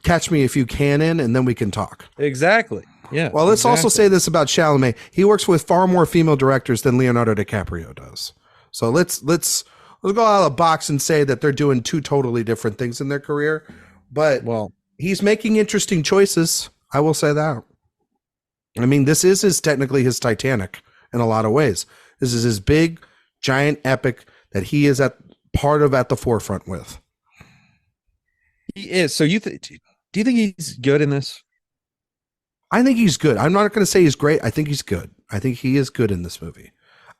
Catch Me If You Can in, and then we can talk. Exactly. Yeah. Well, let's also say this about Chalamet. He works with far more female directors than Leonardo DiCaprio does. So let's go out of the box and say that they're doing two totally different things in their career. But he's making interesting choices. I will say that. I mean, this is technically his Titanic in a lot of ways. This is his big, giant epic that he is at the forefront with. He is. So do you think he's good in this? I think he's good. I'm not going to say he's great. I think he's good. I think he is good in this movie.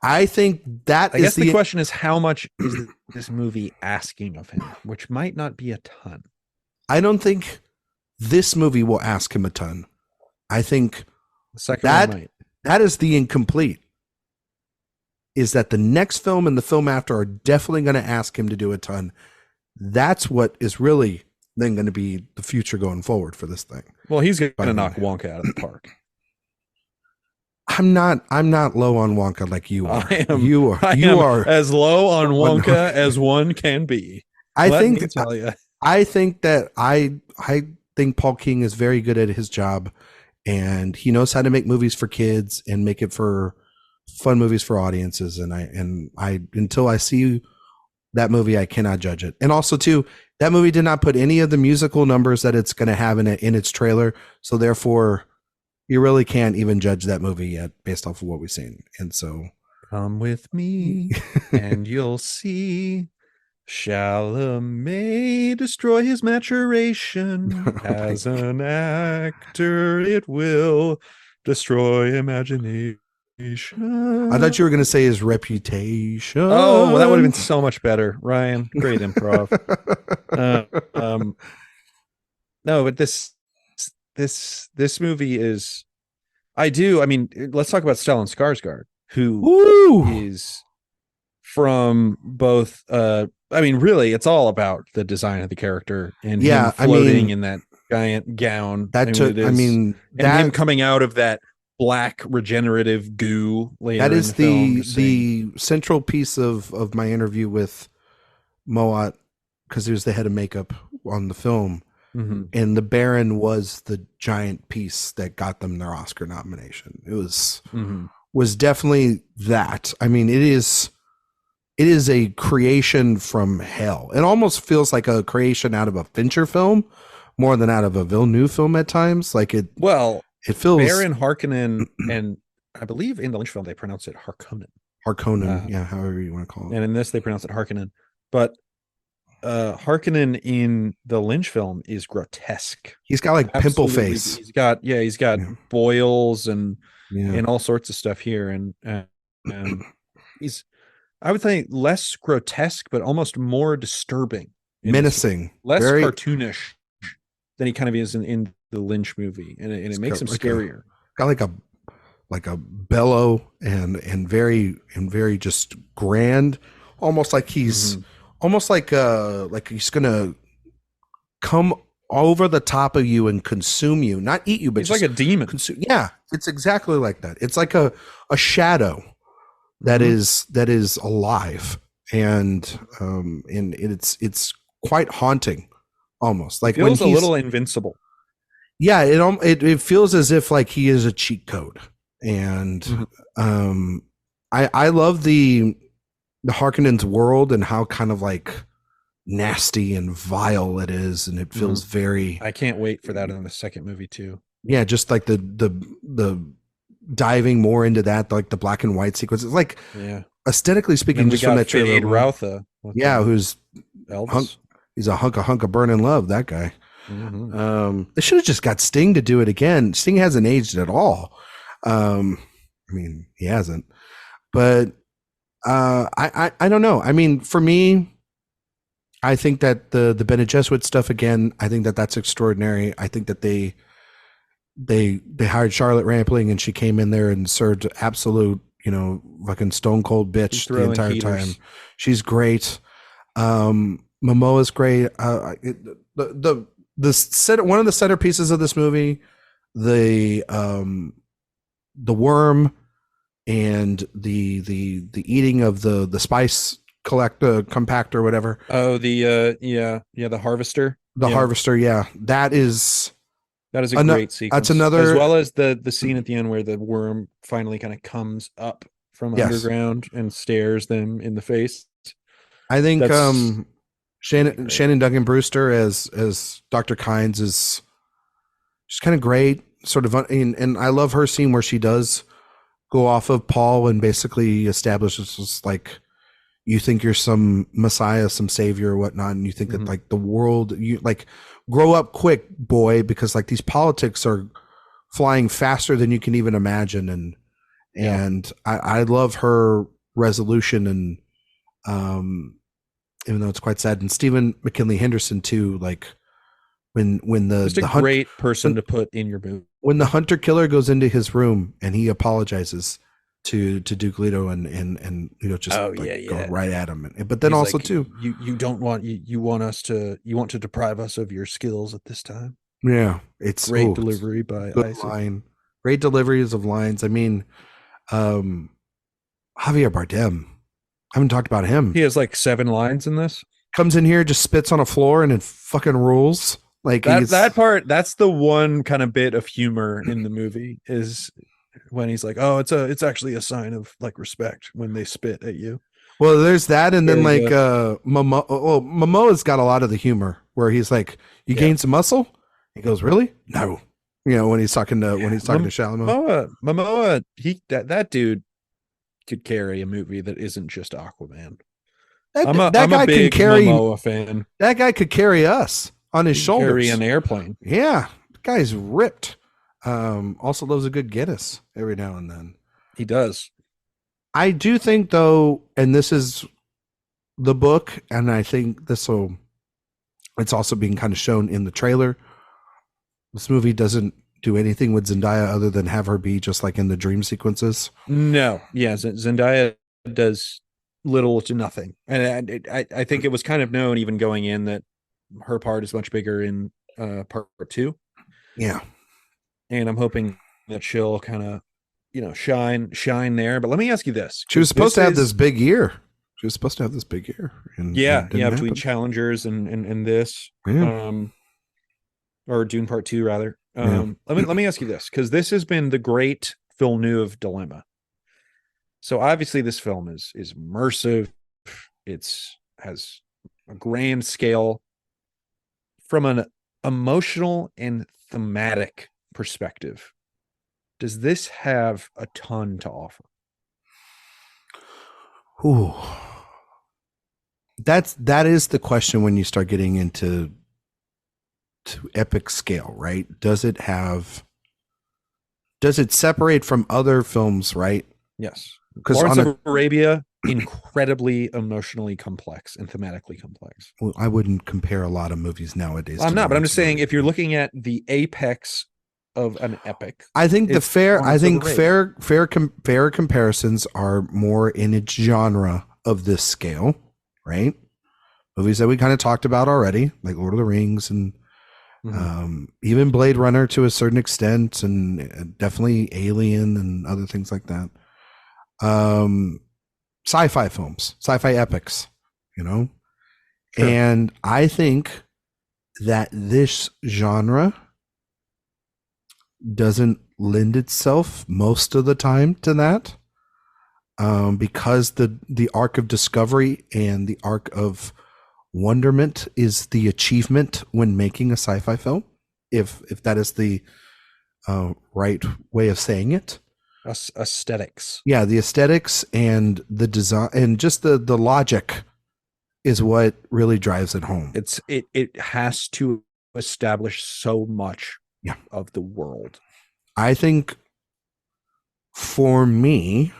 I think that I guess the question is, how much is this movie asking of him, which might not be a ton. I don't think this movie will ask him a ton. I think the second one might. That is the incomplete. Is that the next film and the film after are definitely going to ask him to do a ton. That's what is really then going to be the future going forward for this thing. Well, he's going to knock Wonka out of the park. I'm not low on Wonka like you are. You are as low on Wonka as one can be. I think think Paul King is very good at his job, and he knows how to make movies for kids and make it for fun movies for audiences. And I until I see that movie, I cannot judge it. And also too, that movie did not put any of the musical numbers that it's going to have in its trailer. So therefore, you really can't even judge that movie yet based off of what we've seen. And so, come with me and you'll see Chalamet destroy his maturation. As an actor, it will destroy imagination. I thought you were going to say his reputation. Oh, that would have been so much better, Ryan. Great improv. No, but this movie is. I mean, let's talk about Stellan Skarsgård, who is from both. I mean, really, it's all about the design of the character and him floating in that giant gown. And him coming out of that black regenerative goo later. That is the film, central piece of my interview with Moat, because he was the head of makeup on the film, and the Baron was the giant piece that got them their Oscar nomination. It was definitely that. I mean, it is a creation from hell. It almost feels like a creation out of a Fincher film more than out of a Villeneuve film at times. Like it. Well. It feels Baron Harkonnen, and I believe in the Lynch film they pronounce it Harkonnen. Yeah, however you want to call it. And in this they pronounce it Harkonnen. But Harkonnen in the Lynch film is grotesque. He's got like pimple face. He's got boils and all sorts of stuff here, and he's, I would think, less grotesque but almost more disturbing, menacing, less cartoonish than he kind of is in the Lynch movie, and it makes him scarier. Got like a bellow and very just grand, almost like he's almost like he's gonna come over the top of you and consume you, not eat you, but he's like a demon. Yeah, it's exactly like that. It's like a shadow that is alive, and it's quite haunting, almost like feels a little invincible. Yeah, it feels as if like he is a cheat code, and I love the Harkonnen's world and how kind of like nasty and vile it is, and it feels very. I can't wait for that in the second movie too. Yeah, just like the diving more into that, like the black and white sequences, like aesthetically speaking, just from that trailer. Rautha, who's Elvis. He's a hunk of burning love. That guy. They should have just got Sting to do it again. Sting hasn't aged at all. I mean, he hasn't, but I don't know. I mean, for me, I think that the Bene Gesserit stuff again, I think that that's extraordinary. I think that they hired Charlotte Rampling and she came in there and served absolute, fucking stone cold bitch the entire time. She's great. Momoa's great. The one of the centerpieces of this movie, the worm and the eating of the spice compactor or whatever. Oh, the harvester. Harvester, that is a great sequence. That's another, as well as the scene at the end where the worm finally kind of comes up from underground and stares them in the face. I think Shannon Duncan Brewster as Dr. Kynes is just kind of great, sort of, and I love her scene where she does go off of Paul and basically establishes like, you think you're some messiah, some savior or whatnot, and you think that like the world, you like grow up quick, boy, because like these politics are flying faster than you can even imagine, and I love her resolution, and even though it's quite sad, and Stephen McKinley Henderson too, like when great person to put in your movie. When the hunter killer goes into his room and he apologizes to Duke Leto and just go right at him, but then he's also like, too, you want to deprive us of your skills at this time. Yeah, it's great delivery by Isaac. Line. Great deliveries of lines. I mean, Javier Bardem. I haven't talked about him. He has like 7 lines in this. Comes in here, just spits on a floor, and it fucking rules. Like that part, that's the one kind of bit of humor in the movie is when he's like, "Oh, it's actually a sign of like respect when they spit at you." Well, there's that, and then Very like Momoa's got a lot of the humor where he's like, "You gained some muscle." He goes, "Really? No." When he's talking to Chalamet. Momoa, that dude could carry a movie that isn't just Aquaman. I'm a big Momoa fan. That guy could carry us on his shoulders. Carry an airplane. Yeah, the guy's ripped. Also loves a good Guinness every now and then. He does. I do think, though, and this is the book, and I think it's also being kind of shown in the trailer. This movie doesn't do anything with Zendaya other than have her be just like in the dream sequences. No, yeah, Zendaya does little to nothing, and I think it was kind of known even going in that her part is much bigger in part 2. Yeah, and I'm hoping that she'll kind of shine there. But let me ask you this: she was supposed to have this big year. Between Challengers and this, or Dune Part 2 rather. Let me ask you this, because this has been the great Villeneuve dilemma. So obviously this film is immersive. Has a grand scale. From an emotional and thematic perspective, does this have a ton to offer? Ooh. That is the question when you start getting into epic scale, right? Does it separate from other films, right? Yes. Because Lawrence of Arabia, incredibly emotionally complex and thematically complex. Well, I wouldn't compare a lot of movies nowadays. I'm not, but I'm just saying, if you're looking at the apex of an epic, I think fair comparisons are more in its genre of this scale, right? Movies that we kind of talked about already, like Lord of the Rings and even Blade Runner to a certain extent, and definitely Alien and other things like that. Sci-fi films, sci-fi epics, Sure. And I think that this genre doesn't lend itself most of the time to that, because the arc of discovery and the arc of wonderment is the achievement when making a sci-fi film, if that is the right way of saying it. Aesthetics. Yeah, the aesthetics and the design and just the logic is what really drives it home. It has to establish so much of the world. I think for me,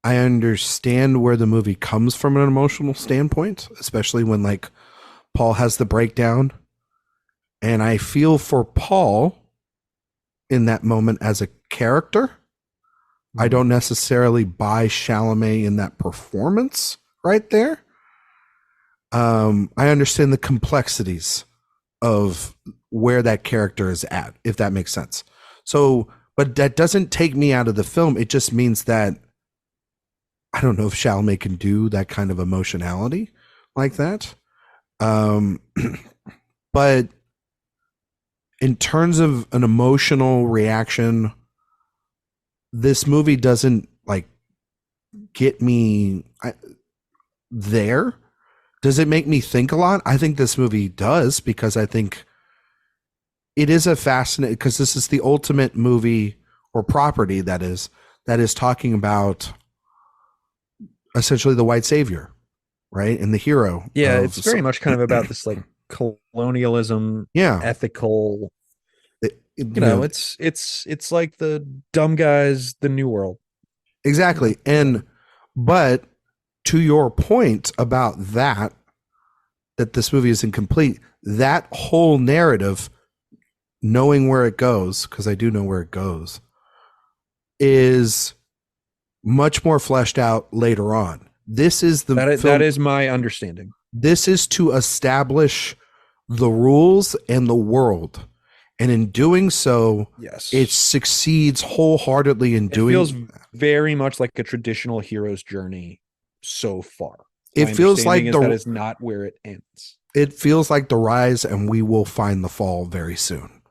I understand where the movie comes from an emotional standpoint, especially when like Paul has the breakdown, and I feel for Paul in that moment as a character. I don't necessarily buy Chalamet in that performance right there. I understand the complexities of where that character is at, if that makes sense. So, but that doesn't take me out of the film. It just means that I don't know if Chalamet can do that kind of emotionality like that. But in terms of an emotional reaction, this movie doesn't like get me there. Does it make me think a lot? I think this movie does, because I think it is a fascinating, because this is the ultimate movie or property that is talking about essentially the white savior, right? And the hero. Yeah, it's very much kind of about this like colonialism, ethical. It's like the dumb guys, the New World. Exactly. But to your point about that this movie is incomplete, that whole narrative, knowing where it goes, because I do know where it goes, is much more fleshed out later on. This is that is my understanding. This is to establish the rules and the world. And in doing so, it succeeds wholeheartedly in doing. It feels very much like a traditional hero's journey so far. It feels like that is not where it ends. it feels like the rise, and we will find the fall very soon.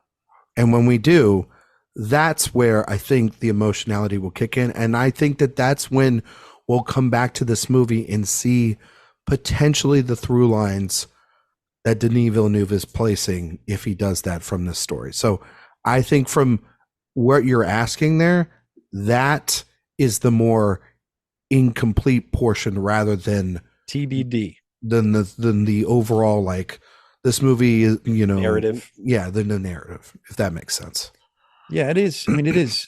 And when we do, that's where I think the emotionality will kick in. And I think that that's when we'll come back to this movie and see potentially the through lines that Denis Villeneuve is placing if he does that from this story. So I think from what you're asking there, that is the more incomplete portion rather than TBD. Than the overall, like, this movie is, narrative. Yeah, the narrative, if that makes sense. Yeah, it is. I mean,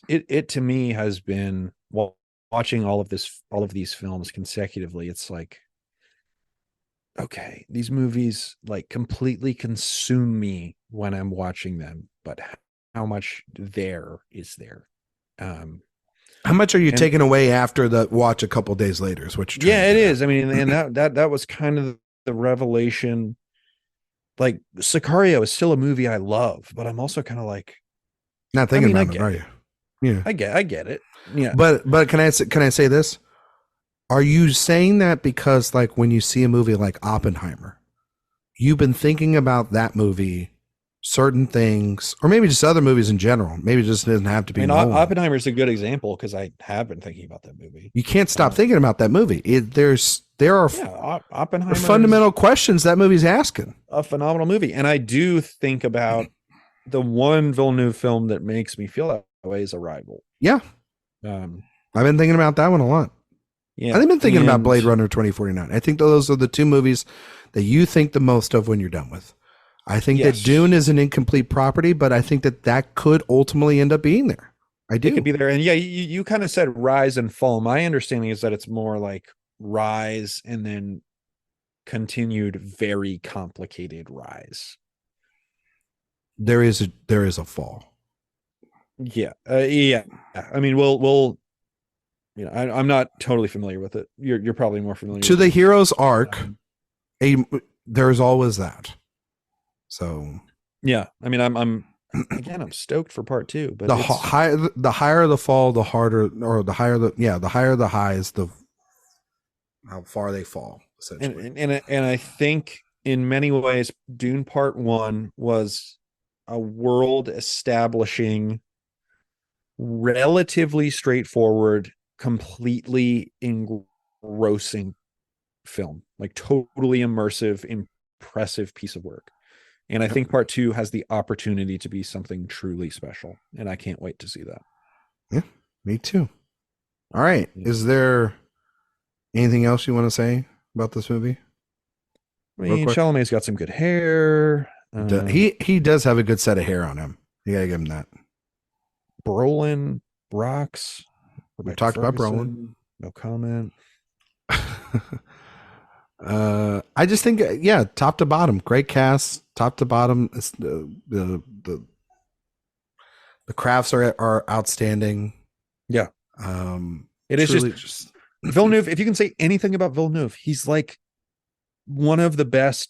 it to me has been, well, watching all of these films consecutively, it's like, okay, these movies like completely consume me when I'm watching them, but how much there is there? How much are you taking away after the watch a couple days later is what you're trying Yeah, to it get is. I mean, and that was kind of the revelation. Like, Sicario is still a movie I love, but I'm also kind of like, not thinking about it, are you? Yeah, I get it. Yeah, but can I say this? Are you saying that because, like, when you see a movie like Oppenheimer, you've been thinking about that movie, certain things, or maybe just other movies in general? Maybe it just doesn't have to be. I mean, Oppenheimer is a good example because I have been thinking about that movie. You can't stop thinking about that movie. There are Oppenheimer fundamental questions that movie's asking. A phenomenal movie, and I do think about the one Villeneuve film that makes me feel that way is Arrival. Yeah, I've been thinking about that one a lot. Yeah, I've been thinking about Blade Runner 2049. I think those are the two movies that you think the most of when you're done with. I think that Dune is an incomplete property, but I think that could ultimately end up being there. I do. It could be there. And yeah, you kind of said rise and fall. My understanding is that it's more like rise and then continued very complicated rise. There is a fall. Yeah. Yeah. I mean, we'll I'm not totally familiar with it. You're probably more familiar to with the it. hero's arc. There's always that. So yeah, I mean, I'm stoked for part 2, but the higher the fall, the harder, or the higher the high is the how far they fall, essentially. And I think in many ways, Dune Part 1 was a world establishing, relatively straightforward, completely engrossing film, like totally immersive, impressive piece of work. And I think part 2 has the opportunity to be something truly special. And I can't wait to see that. Yeah, me too. All right. Yeah. Is there anything else you want to say about this movie? I mean, Chalamet's got some good hair. He does have a good set of hair on him. You gotta give him that. Brolin rocks. We talked about Brolin. No comment. I just think, top to bottom, great cast, top to bottom. It's the crafts are outstanding. Yeah. It is just Villeneuve. If you can say anything about Villeneuve, he's like one of the best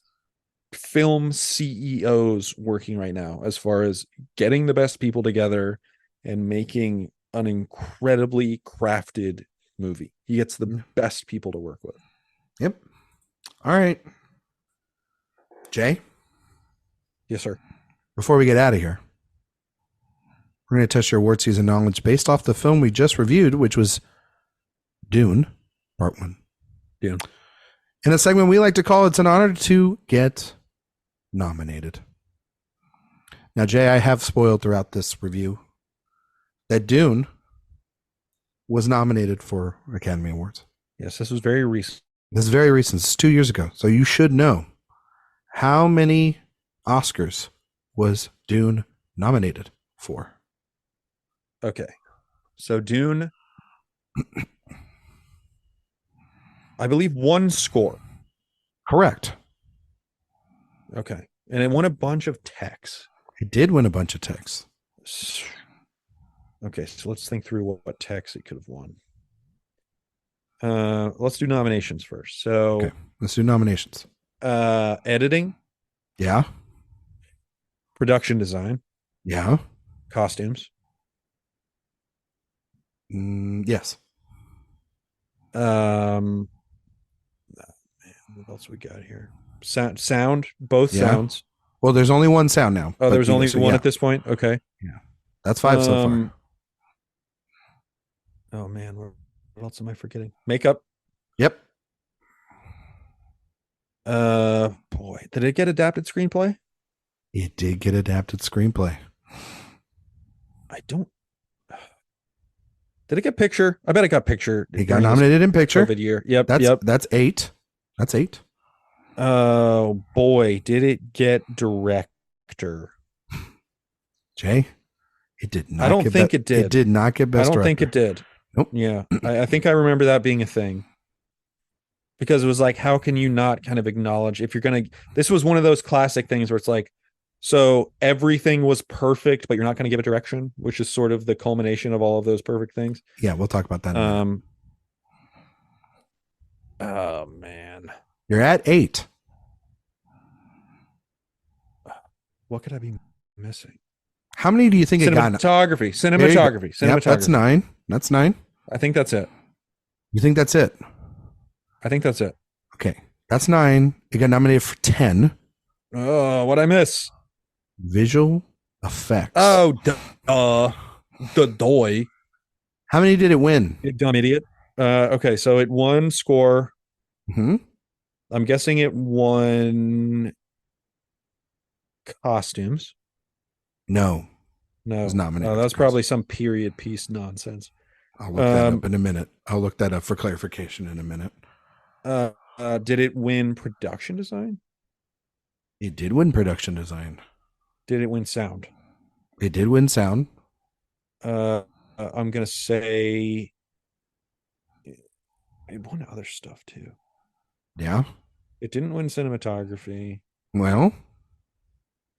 film CEOs working right now, as far as getting the best people together and making an incredibly crafted movie. He gets the best people to work with. Yep. All right. Jay? Yes, sir. Before we get out of here, we're going to test your award season knowledge based off the film we just reviewed, which was Dune, Part 1. Dune. In a segment we like to call It's an Honor to Get Nominated. Now, Jay, I have spoiled throughout this review that Dune was nominated for Academy Awards. Yes, this was very recent. This is very recent. This is 2 years ago. So you should know. How many Oscars was Dune nominated for? Okay. So Dune, I believe, won score. Correct. Okay. And it won a bunch of techs. It did win a bunch of techs. Okay, so let's think through what techs it could have won. Let's do nominations first. So okay, let's do nominations. Editing. Yeah. Production design. Yeah. Costumes. Yes. Man, what else we got here? Sound, both Yeah. sounds. Well, there's only one sound now. Oh, there's only one yeah. at this point. Okay. That's 5 so far. Oh man, what else am I forgetting? Makeup. Yep. Boy, did it get adapted screenplay? It did get adapted screenplay. I don't. Did it get picture? I bet it got picture. It got nominated in picture. COVID year. Yep. That's 8. That's 8. Oh boy, did it get director? Jay, it did not. I don't think it did. It did not get best. I don't director. think it did. Nope. Yeah, I think I remember that being a thing. Because it was like, how can you not kind of acknowledge if you're gonna? This was one of those classic things where it's like, so everything was perfect, but you're not going to give it direction, which is sort of the culmination of all of those perfect things. Yeah, we'll talk about that. Oh man, you're at 8. What could I be missing? How many do you think it got? Cinematography. Yep, that's 9. That's 9. I think that's it. You think that's it? I think that's it. Okay, that's 9. It got nominated for 10. Oh, what'd I miss? Visual effects. Oh, the doy. How many did it win? You dumb idiot. Okay, so it won score. Mm-hmm. I'm guessing it won costumes. No. No. It was nominated. Oh, that's probably some period piece nonsense. I'll look that up in a minute. I'll look that up for clarification in a minute. Did it win production design? It did win production design. Did it win sound? It did win sound. I'm gonna say it won other stuff too. Yeah. It didn't win cinematography. Well,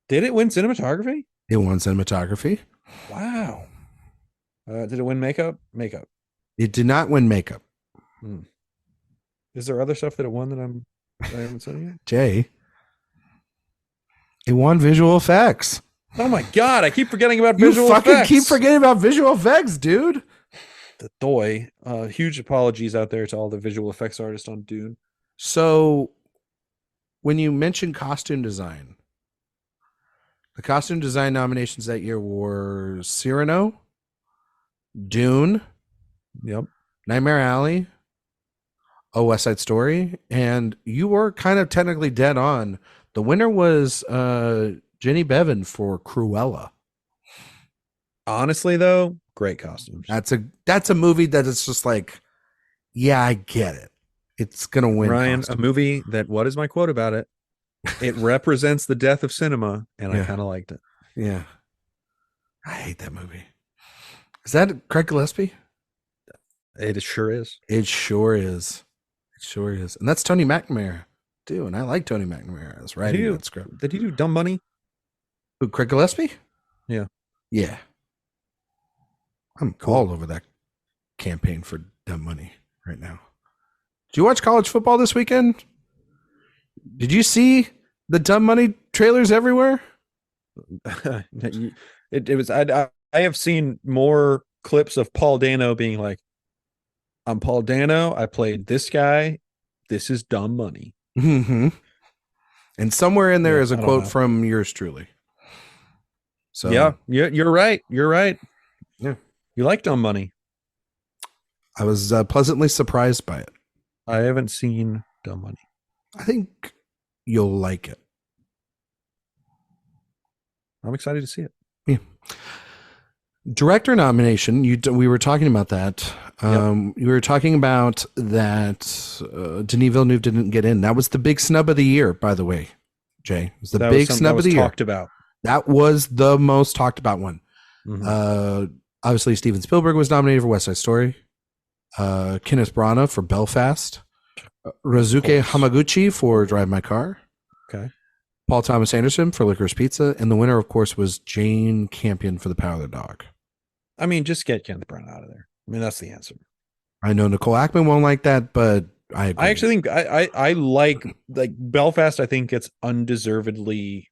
did it win cinematography? It won cinematography. Wow. Did it win makeup? Makeup. It did not win makeup. Is there other stuff that it won that I haven't said yet? Jay. It won visual effects. Oh my god, I keep forgetting about visual effects. You fucking keep forgetting about visual effects, dude. The doy. Huge apologies out there to all the visual effects artists on Dune. So when you mention costume design, the costume design nominations that year were Cyrano, Dune, yep, Nightmare Alley, A West Side Story, and you were kind of technically dead on. The winner was Jenny Bevan for Cruella. Honestly, though, great costumes. That's a movie that it's just like, yeah, I get it. It's gonna win. Ryan, costume. A movie that, what is my quote about it? It represents the death of cinema, and I kind of liked it. Yeah. I hate that movie. Is that Craig Gillespie? It sure is. It sure is. It sure is. And that's Tony McNamara, too. And I like Tony McNamara as writing that script. Did he do Dumb Money? Who, Craig Gillespie? Yeah. Yeah. I'm all over that campaign for Dumb Money right now. Did you watch college football this weekend? Did you see the Dumb Money trailers everywhere? It was. I have seen more clips of Paul Dano being like, "I'm Paul Dano. I played this guy. This is Dumb Money." Mm-hmm. And somewhere in there is a quote from yours truly. So yeah, you're right. You're right. Yeah, you like Dumb Money. I was pleasantly surprised by it. I haven't seen Dumb Money. I think you'll like it. I'm excited to see it. Yeah. Director nomination. We were talking about that. You were talking about that Denis Villeneuve didn't get in. That was the big snub of the year, by the way, Jay. It was the big snub of the year. Talked about. That was the most talked about one. Mm-hmm. Obviously, Steven Spielberg was nominated for West Side Story. Kenneth Branagh for Belfast. Rizuke Hamaguchi for Drive My Car. Okay. Paul Thomas Anderson for Licorice Pizza. And the winner, of course, was Jane Campion for The Power of the Dog. I mean, just get Kenneth Branagh out of there. I mean, that's the answer. I know Nicole Ackman won't like that, but I agree. I actually think I like Belfast. I think it's undeservedly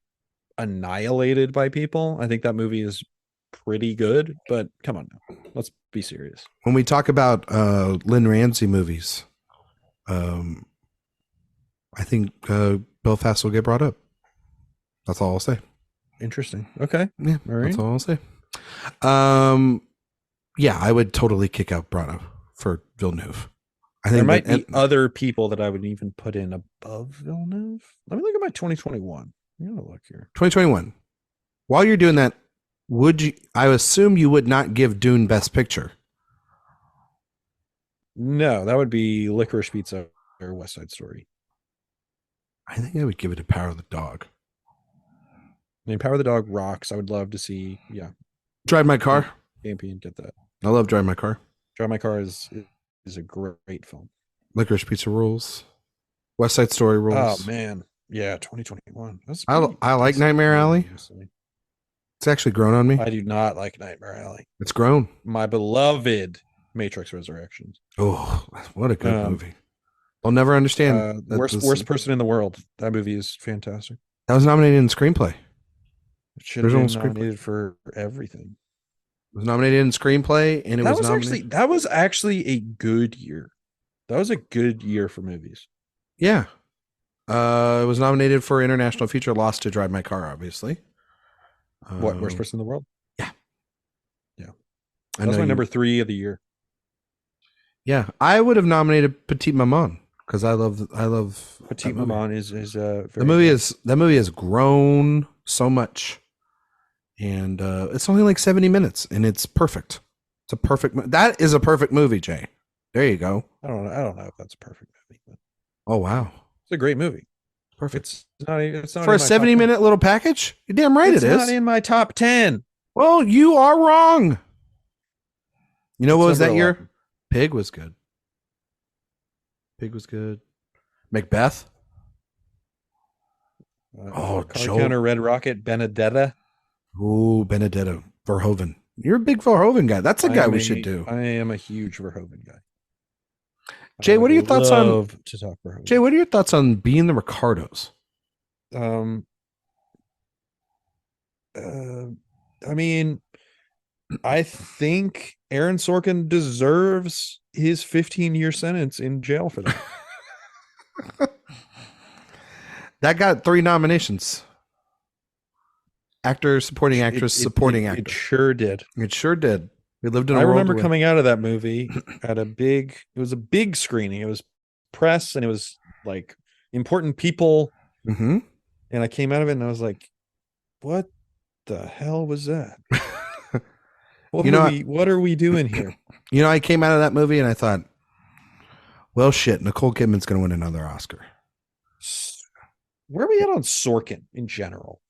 annihilated by people. I think that movie is pretty good, but come on now. Let's be serious. When we talk about Lynn Ramsey movies, I think Belfast will get brought up. That's all I'll say. Interesting. Okay. Yeah, All right. that's all I'll say. Yeah, I would totally kick out Brano for Villeneuve. I think There might be other people that I would even put in above Villeneuve. Let me look at my 2021. I'm gonna look here. 2021. While you're doing that, would you? I assume you would not give Dune Best Picture. No, that would be Licorice Pizza or West Side Story. I think I would give it to Power of the Dog. I mean, Power of the Dog rocks. I would love to see. Yeah, Drive My Car. Champion, get that. I love Drive My Car. Drive My Car is a great film. Licorice Pizza rules. West Side Story rules. Oh man, yeah, 2021. I like Nightmare Alley. It's actually grown on me. I do not like Nightmare Alley. It's grown. My beloved Matrix Resurrections. Oh, what a good movie. I'll never understand. Worst person in the world. That movie is fantastic. That was nominated in screenplay. It should have been nominated for everything. It was nominated in screenplay, and that was actually a good year. That was a good year for movies. Yeah. It was nominated for international feature, lost to Drive My Car, obviously. What, worst person in the world? Yeah. That was my number 3 of the year. Yeah, I would have nominated Petite Maman because I love Petite Maman is that movie has grown so much, and it's only like 70 minutes, and it's perfect. It's a perfect. That is a perfect movie, Jay. There you go. I don't know if that's a perfect movie. But oh wow, it's a great movie. Perfect. It's not for a 70-minute little package. You're damn right it is. It's not in my top 10. Well, you are wrong. You know what was that year? Pig was good. Macbeth. Counter Red Rocket, Benedetta. Ooh, Benedetta. Verhoeven. You're a big Verhoeven guy. That's a guy we should do. I am a huge Verhoeven guy. Jay, what are your thoughts on to talk Verhoeven? Jay, what are your thoughts on Being the Ricardos? I mean, I think Aaron Sorkin deserves his 15-year sentence in jail for that. That got 3 nominations. Actor, supporting actress, supporting actor. It sure did. It sure did. We lived in a I world remember coming out of that movie at it was a big screening. It was press and it was like important people. Mm-hmm. And I came out of it and I was like, what the hell was that? What are we doing here? You know, I came out of that movie and I thought, well, shit, Nicole Kidman's going to win another Oscar. Where are we at on Sorkin in general?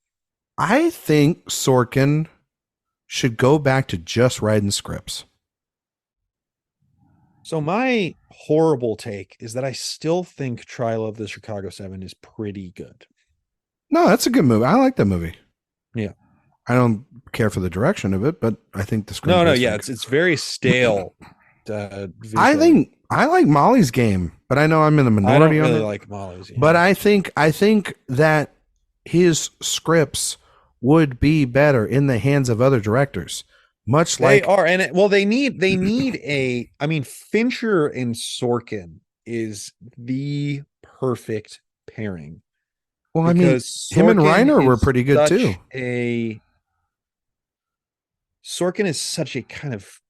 I think Sorkin should go back to just writing scripts. So my horrible take is that I still think Trial of the Chicago 7 is pretty good. No, that's a good movie. I like that movie. Yeah. I don't care for the direction of it, but I think the script. It's very stale. I like Molly's Game, but I know I'm in the minority I don't really on it. like Molly's. Yeah. But I think that his scripts would be better in the hands of other directors. Much like they are, and they need a. I mean, Fincher and Sorkin is the perfect pairing. Well, I mean, him and Reiner were pretty good too. Sorkin is such a kind of,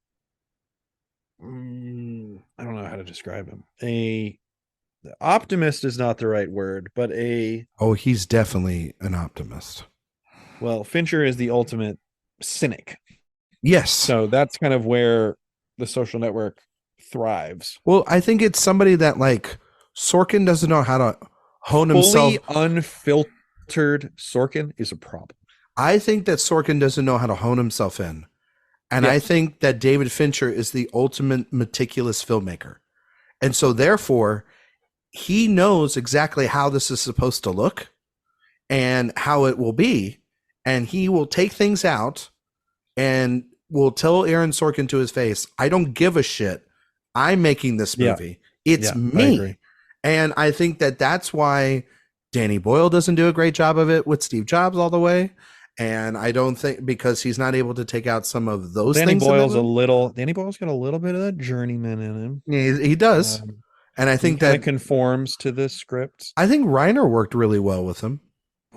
I don't know how to describe him. Optimist is not the right word, but he's definitely an optimist. Well, Fincher is the ultimate cynic. Yes. So that's kind of where The Social Network thrives. Well, I think it's somebody that like Sorkin doesn't know how to hone himself. Fully unfiltered Sorkin is a problem. I think that Sorkin doesn't know how to hone himself in. And I think that David Fincher is the ultimate meticulous filmmaker. And so therefore, he knows exactly how this is supposed to look and how it will be. And he will take things out and will tell Aaron Sorkin to his face, I don't give a shit. I'm making this movie. It's me. And I think that that's why Danny Boyle doesn't do a great job of it with Steve Jobs all the way. And I don't think because he's not able to take out some of those things. Danny Boyle's got a little bit of that journeyman in him. Yeah, he does. And I think that that conforms to the script. I think Reiner worked really well with him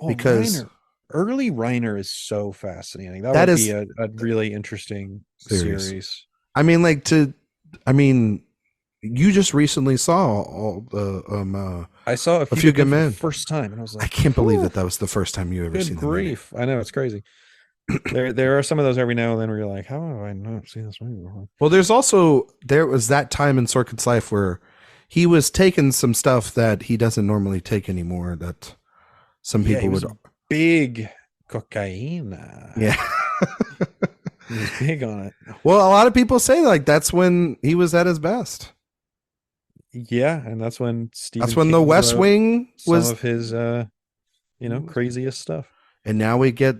because early Reiner is so fascinating. That would is be a really interesting series. I mean, you just recently saw all the I saw A Few Good Men for the first time, and I was like, I can't believe that was the first time you ever seen the movie. I know, it's crazy. There are some of those every now and then where you're like, how have I not seen this movie before? Well, there was that time in Sorkin's life where he was taking some stuff that he doesn't normally take anymore, that some people would big cocaine. Yeah. He was big on it. Well, a lot of people say like that's when he was at his best. Yeah, and that's when The West Wing was some of his craziest stuff. And now we get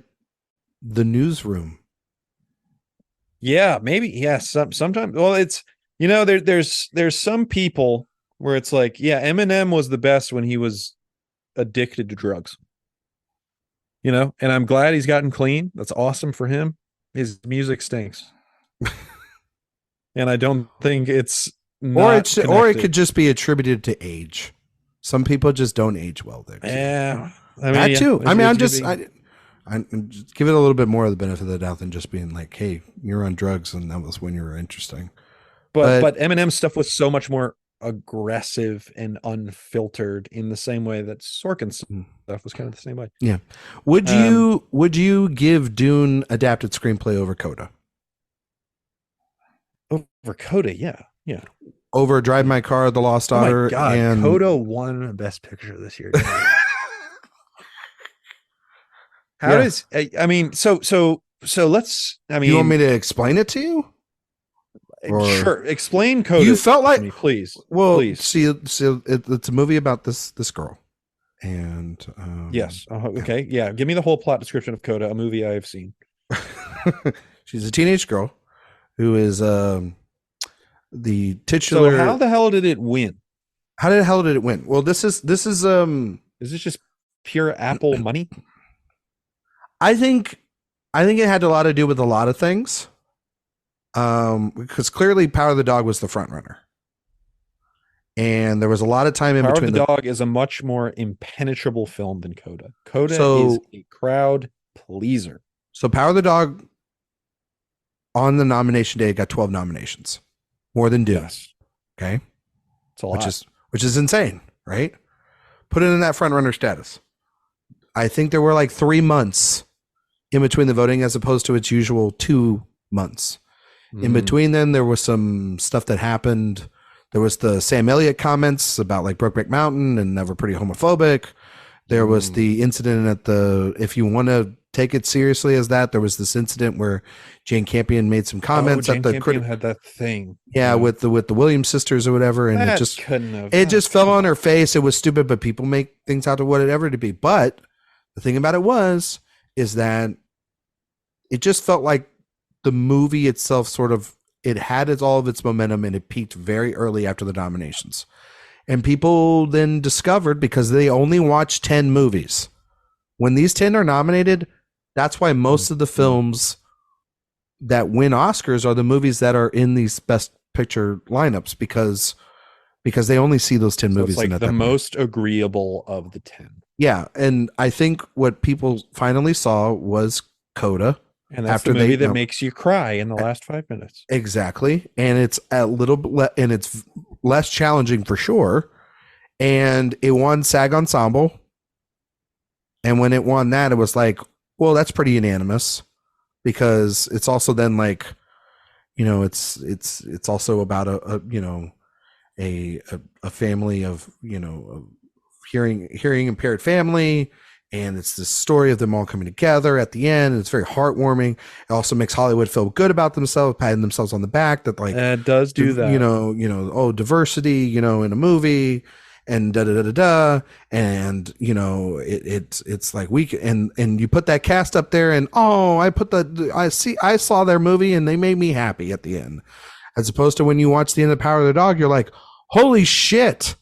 The Newsroom. Yeah, maybe. Yeah, sometimes. Well, it's there's some people where it's like, yeah, Eminem was the best when he was addicted to drugs. And I'm glad he's gotten clean. That's awesome for him. His music stinks. And I don't think it's or it could just be attributed to age. Some people just don't age well there. Yeah. That too. I mean, I'm just give it a little bit more of the benefit of the doubt than just being like, hey, you're on drugs and that was when you were interesting. But Eminem's stuff was so much more aggressive and unfiltered in the same way that Sorkin's stuff was kind of the same way. Yeah. Would you give Dune adapted screenplay over Coda? Over Coda, yeah. Yeah. Over Drive My Car, The Lost Daughter, and Coda won Best Picture this year. How does so let's you want me to explain it to you? Sure, explain Coda. You felt like to me, please. Well, please. see, it's a movie about this girl, and yes, okay, yeah. Give me the whole plot description of Coda, a movie I have seen. She's a teenage girl who is the titular. So how the hell did it win? How the hell did it win? Well, this is this just pure Apple money? I think it had a lot to do with a lot of things. Because clearly Power of the Dog was the front runner. And there was a lot of time in between. Power of the Dog is a much more impenetrable film than Coda. Coda is a crowd pleaser. So Power of the Dog on the nomination day got 12 nominations. More than Dune. Yes. Okay. It's a lot. Which is insane, right? Put it in that front runner status. I think there were like 3 months in between the voting as opposed to its usual 2 months. In between then, there was some stuff that happened. There was the Sam Elliott comments about like Brokeback Mountain and Never Pretty Homophobic. There was the incident at if you want to take it seriously as that, there was this incident where Jane Campion made some comments at the Campion had that thing. Yeah, with the Williams sisters or whatever, and that it just fell on her face. It was stupid, but people make things out to whatever to be. But the thing about it is that it just felt like the movie itself it had all of its momentum and it peaked very early after the nominations. And people then discovered, because they only watch 10 movies, when these 10 are nominated, that's why most of the films that win Oscars are the movies that are in these best picture lineups because they only see those 10 movies. It's like the most agreeable of the 10. Yeah. And I think what people finally saw was Coda. And that's the movie that makes you cry in the last 5 minutes. Exactly. And it's a little bit, and it's less challenging for sure. And it won SAG Ensemble. And when it won that, it was like, well, that's pretty unanimous, because it's also then like, it's also about a family of, a hearing impaired family. And it's this story of them all coming together at the end. And it's very heartwarming. It also makes Hollywood feel good about themselves, patting themselves on the back. That like it does do that. Diversity, in a movie, and da da da da da. And it's like and you put that cast up there, and I saw their movie and they made me happy at the end. As opposed to when you watch the end of Power of the Dog, you're like, holy shit,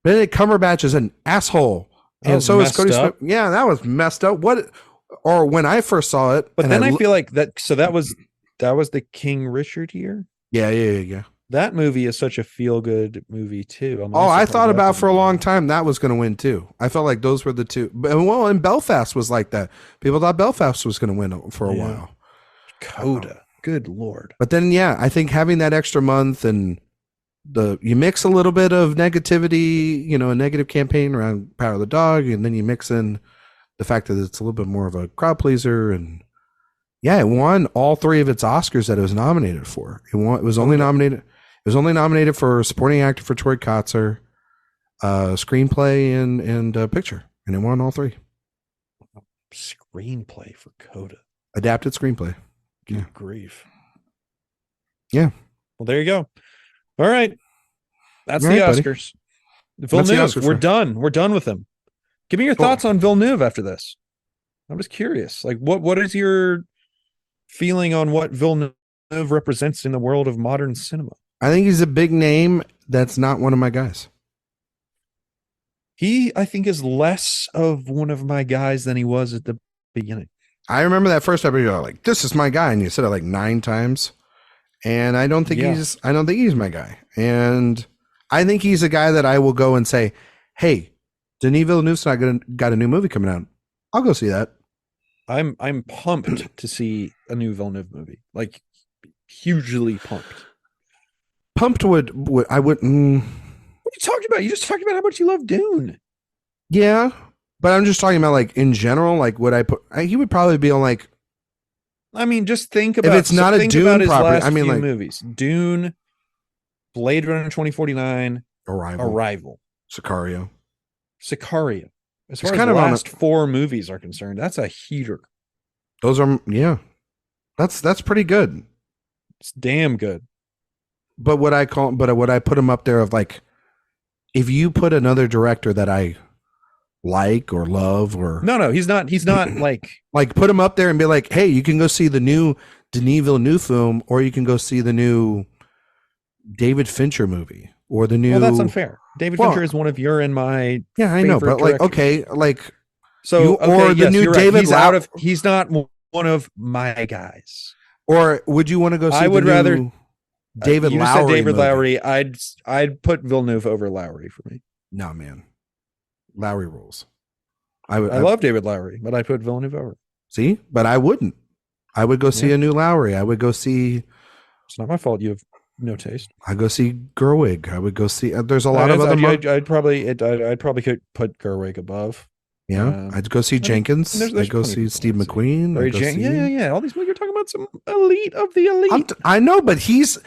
Benedict Cumberbatch is an asshole. And so is Cody Smith. Yeah, that was messed up. Or when I first saw it, but then I feel like that. So that was the King Richard year. Yeah. That movie is such a feel-good movie too. I thought about for a long time that was going to win too. I felt like those were the two. Well, and Belfast was like that. People thought Belfast was going to win for a while. Coda, good Lord. But then, I think having that extra month and you mix a little bit of negativity, a negative campaign around Power of the Dog, and then you mix in the fact that it's a little bit more of a crowd pleaser, and it won all 3 of its Oscars that it was nominated for. It was only nominated. It was only nominated for supporting actor for Troy Kotsur, screenplay and picture, and it won all 3. Screenplay for Coda, adapted screenplay. Good grief. Yeah. Well, there you go. All right. That's all the right, Oscars. Villeneuve, we're done. We're done with them. Give me your thoughts on Villeneuve after this. I'm just curious. Like, what is your feeling on what Villeneuve represents in the world of modern cinema? I think he's a big name. That's not one of my guys. He, I think, is less of one of my guys than he was at the beginning. I remember that first time you were like, "This is my guy," and you said it like 9 times. And I don't think he's my guy. And I think he's a guy that I will go and say, "Hey, Denis Villeneuve's got a new movie coming out. I'll go see that." I'm pumped to see a new Villeneuve movie. Like, hugely pumped. Pumped would I would. What are you talking about? You just talked about how much you love Dune. Yeah, but I'm just talking about like in general. Like, would I put? He would probably be on like. I mean, just think about if it's not a Dune property. I mean, like movies: Dune, Blade Runner 2049, Arrival, Sicario. As far as the last 4 movies are concerned, that's a heater. Those are that's pretty good. It's damn good. But would I put him up there of like, if you put another director that I like or love or no, he's not like put him up there and be like, hey, you can go see the new Denis Villeneuve film, or you can go see the new David Fincher movie, or the new. Well, that's unfair. David Fincher is one of your and my. Yeah, I know, but like, okay, like so, or the new David. He's not one of my guys. Or would you want to go see? I would rather David you Lowery. Said David movie. Lowery. I'd put Villeneuve over Lowery for me. No, man, Lowery rules. I love David Lowery, but I put Villeneuve over. See, but I wouldn't. I would go see a new Lowery. I would go see. It's not my fault. You have no taste. I go see Gerwig. I would go see. There's a lot of other. I'd probably could put Gerwig above. Yeah, I'd go see Jenkins. I'd go see Steve McQueen. Yeah. All these you're talking about some elite of the elite. I know, but he's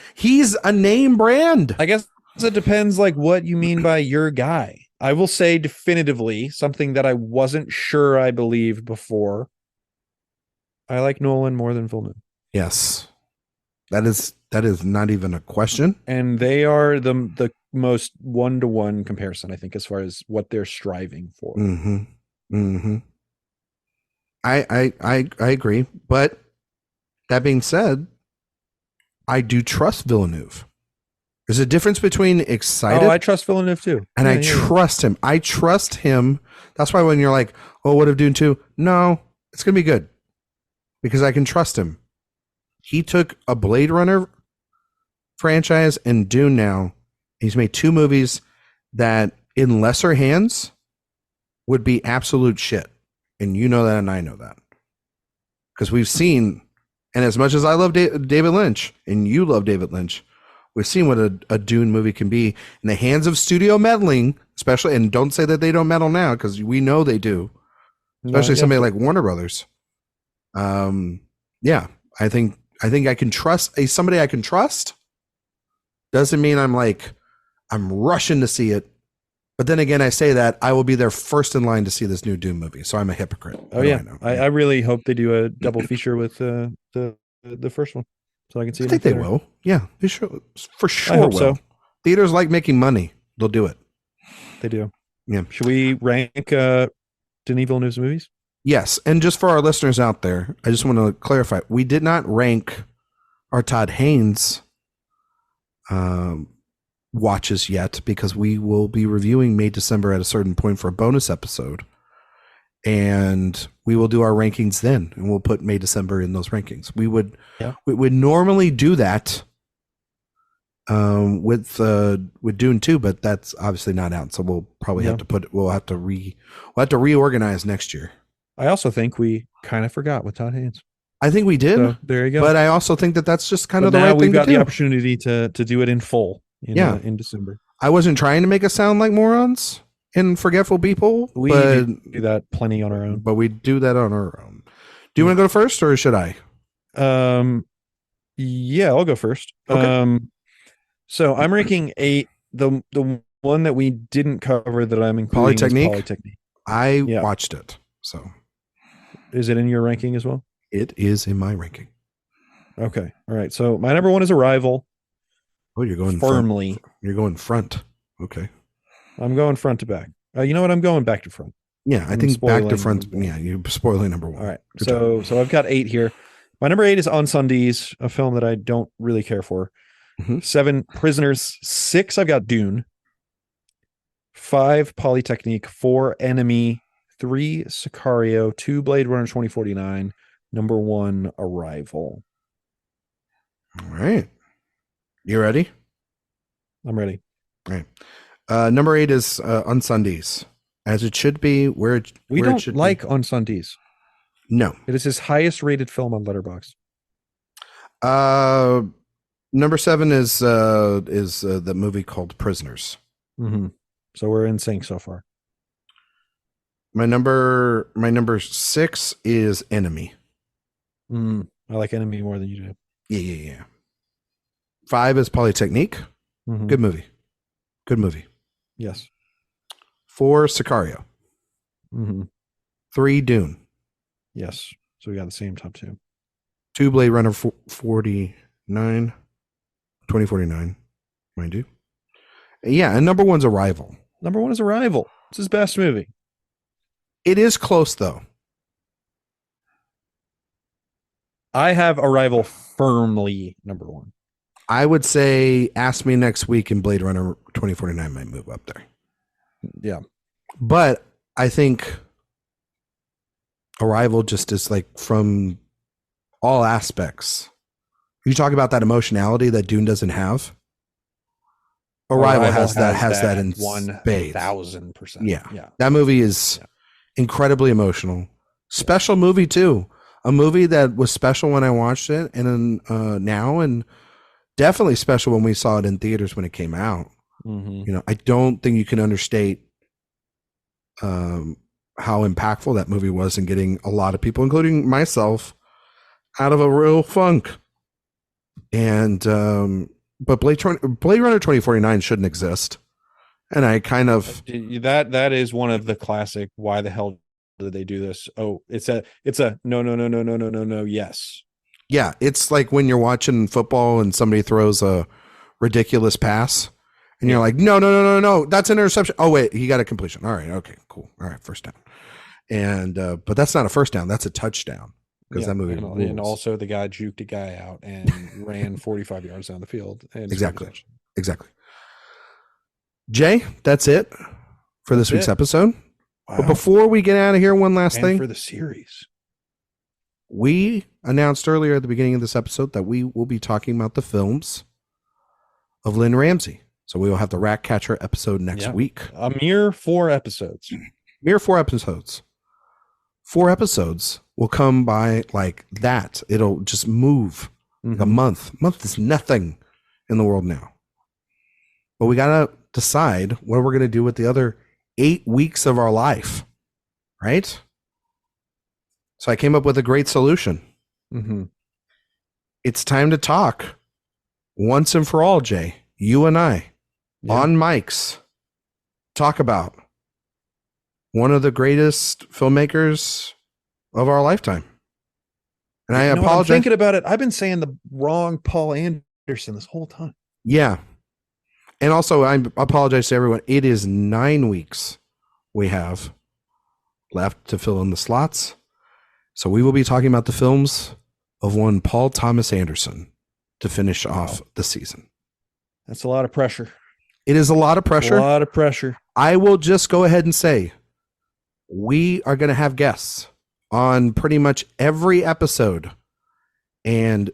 a name brand. I guess it depends, like what you mean by your guy. I will say definitively something that I wasn't sure I believed before. I like Nolan more than Villeneuve. Yes, that is not even a question. And they are the most 1-to-1 comparison, I think, as far as what they're striving for. Mm-hmm. Mm-hmm. I agree, but that being said, I do trust Villeneuve. There's a difference between excited. Oh, I trust Villeneuve too, and I trust him. I trust him. That's why when you're like, "Oh, what if Dune 2?" No, it's gonna be good because I can trust him. He took a Blade Runner franchise and Dune. Now he's made 2 movies that, in lesser hands, would be absolute shit. And you know that, and I know that. Because we've seen, and as much as I love David Lynch, and you love David Lynch, we've seen what a Dune movie can be in the hands of studio meddling, especially, and don't say that they don't meddle now, because we know they do. Especially somebody like Warner Brothers. Yeah, I think I can trust somebody I can trust. Doesn't mean I'm rushing to see it. But then again, I say that I will be there first in line to see this new Dune movie, so I'm a hypocrite. Oh yeah, I really hope they do a double feature with the first one, so I can see. I think they will. Yeah, they sure for sure I hope will. So. Theaters like making money; they'll do it. They do. Yeah. Should we rank Denis Villeneuve's movies? Yes, and just for our listeners out there, I just want to clarify: we did not rank our Todd Haynes watches yet, because we will be reviewing May December at a certain point for a bonus episode, and we will do our rankings then, and we'll put May December in those rankings. We would normally do that with Dune 2, but that's obviously not out. So we'll probably have to reorganize next year. I also think we kind of forgot with Todd Haynes. I think we did. So there you go. But I also think that that's just kind of the now right thing to do. we've got the opportunity to do it in full in December. I wasn't trying to make us sound like morons and forgetful people. We do that plenty on our own. But we do that on our own. Do you want to go first or should I? Yeah, I'll go first. Okay. So I'm ranking 8. The one that we didn't cover that I'm including is Polytechnique. I watched it. So is it in your ranking as well? It is in my ranking. Okay. All right. So my number 1 is Arrival. Oh, you're going firmly. You're going front. Okay. I'm going front to back. You know what? I'm going back to front. Yeah, I think back to front. Yeah, you're spoiling number 1. All right. So I've got 8 here. My number 8 is On Sundays, a film that I don't really care for. 7, Prisoners. 6, I've got Dune. 5, Polytechnique. 4, Enemy. 3, Sicario. 2, Blade Runner 2049. Number 1, Arrival. All right. You ready? I'm ready. All right. Number 8 is On Sundays, as it should be. We don't like On Sundays. No. It is his highest rated film on Letterboxd. Number 7 is the movie called Prisoners. Mm-hmm. So we're in sync so far. My number 6 is Enemy. I like Enemy more than you do. Yeah. 5 is Polytechnique. Mm-hmm. Good movie. Yes. 4, Sicario. Mm-hmm. 3, Dune. Yes. So we got the same top 2. 2, Blade Runner 2049, mind you. Yeah, and number 1's Arrival. Number 1 is Arrival. It's his best movie. It is close, though. I have Arrival firmly number 1. I would say Ask Me Next Week and Blade Runner 2049 might move up there. Yeah. But I think Arrival just is like from all aspects. You talk about that emotionality that Dune doesn't have. Arrival has that in 1,000%. Yeah. That movie is incredibly emotional. Special movie too. A movie that was special when I watched it and now, and definitely special when we saw it in theaters when it came out. Mm-hmm. You know, I don't think you can understate how impactful that movie was in getting a lot of people, including myself, out of a real funk. And but Blade Runner 2049 shouldn't exist. And I kind of that is one of the classic why the hell did they do this? Oh, it's a no, yes. Yeah, it's like when you're watching football and somebody throws a ridiculous pass and you're like, no, that's an interception. Oh wait, he got a completion. All right, okay, cool. All right, first down. And but that's not a first down, that's a touchdown. Because that movie and also the guy juked a guy out and ran 45 yards down the field. And exactly. Jay, that's it for this week's episode. Wow. But before we get out of here, one last thing for the series. We announced earlier at the beginning of this episode that we will be talking about the films of Lynn Ramsey. So we will have the Rat Catcher episode next week. A mere 4 episodes. 4 episodes. 4 episodes will come by like that. It'll just move like a month. A month is nothing in the world now. But we got to decide what we're going to do with the other 8 weeks of our life. Right? So I came up with a great solution. Mm-hmm. It's time to talk once and for all, Jay. You and I on mics talk about one of the greatest filmmakers of our lifetime. And I apologize. I'm thinking about it. I've been saying the wrong Paul Anderson this whole time. Yeah. And also, I apologize to everyone. It is 9 weeks we have left to fill in the slots. So we will be talking about the films of one Paul Thomas Anderson to finish off the season. That's a lot of pressure. It is a lot of pressure. A lot of pressure. I will just go ahead and say we are going to have guests on pretty much every episode. And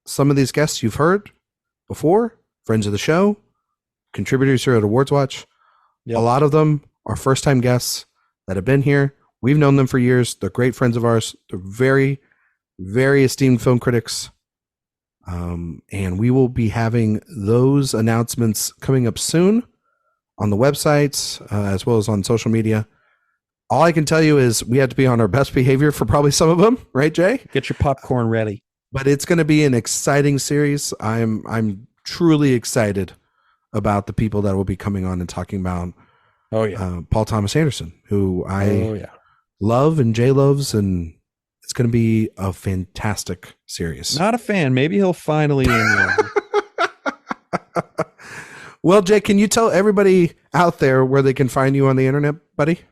some of these guests you've heard before, friends of the show, contributors here at AwardsWatch. Yep. A lot of them are first-time guests that have been here. We've known them for years. They're great friends of ours. They're very, very esteemed film critics. And we will be having those announcements coming up soon on the websites, as well as on social media. All I can tell you is we have to be on our best behavior for probably some of them, right, Jay? Get your popcorn ready. But it's going to be an exciting series. I'm truly excited about the people that will be coming on and talking about. Oh yeah, Paul Thomas Anderson, who I yeah. love and Jay loves, and it's going to be a fantastic series. Not a fan. Maybe he'll finally. Well, Jay, can you tell everybody out there where they can find you on the internet, buddy?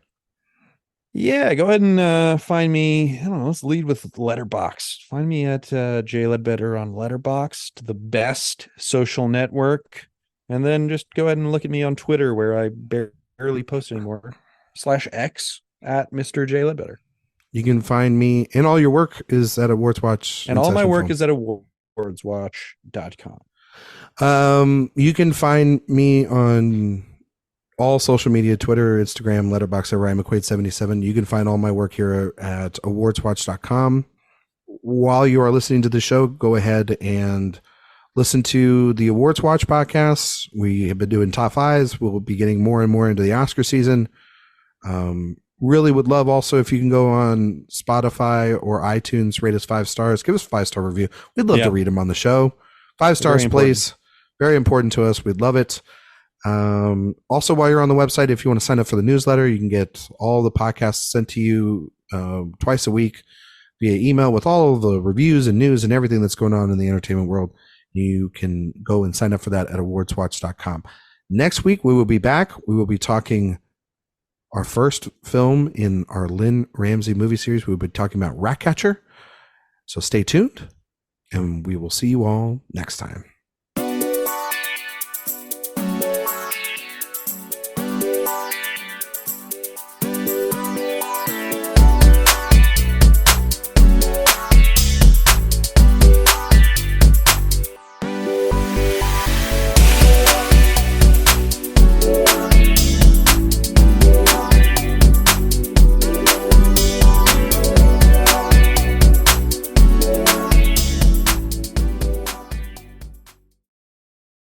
Yeah, go ahead and find me. I don't know. Let's lead with Letterboxd. Find me at J Ledbetter on Letterboxd, the best social network, and then just go ahead and look at me on Twitter, where I barely post anymore. /X at Mr. J Ledbetter. You can find me, and all your work is at AwardsWatch, and all my work is at awardswatch.com. You can find me on all social media, Twitter, Instagram, Letterboxd at Ryan McQuade77. You can find all my work here at awardswatch.com. While you are listening to the show, go ahead and listen to the Awards Watch podcast. We have been doing top fives. We'll be getting more and more into the Oscar season. Really would love also if you can go on Spotify or iTunes, rate us 5 stars, give us a 5-star review. We'd love to read them on the show. 5 stars, please. Very important to us. We'd love it. Also, while you're on the website, if you want to sign up for the newsletter, you can get all the podcasts sent to you twice a week via email with all of the reviews and news and everything that's going on in the entertainment world. You can go and sign up for that at awardswatch.com. Next week, we will be back. We will be talking our first film in our Lynn Ramsey movie series. We'll be talking about Ratcatcher. So stay tuned, and we will see you all next time.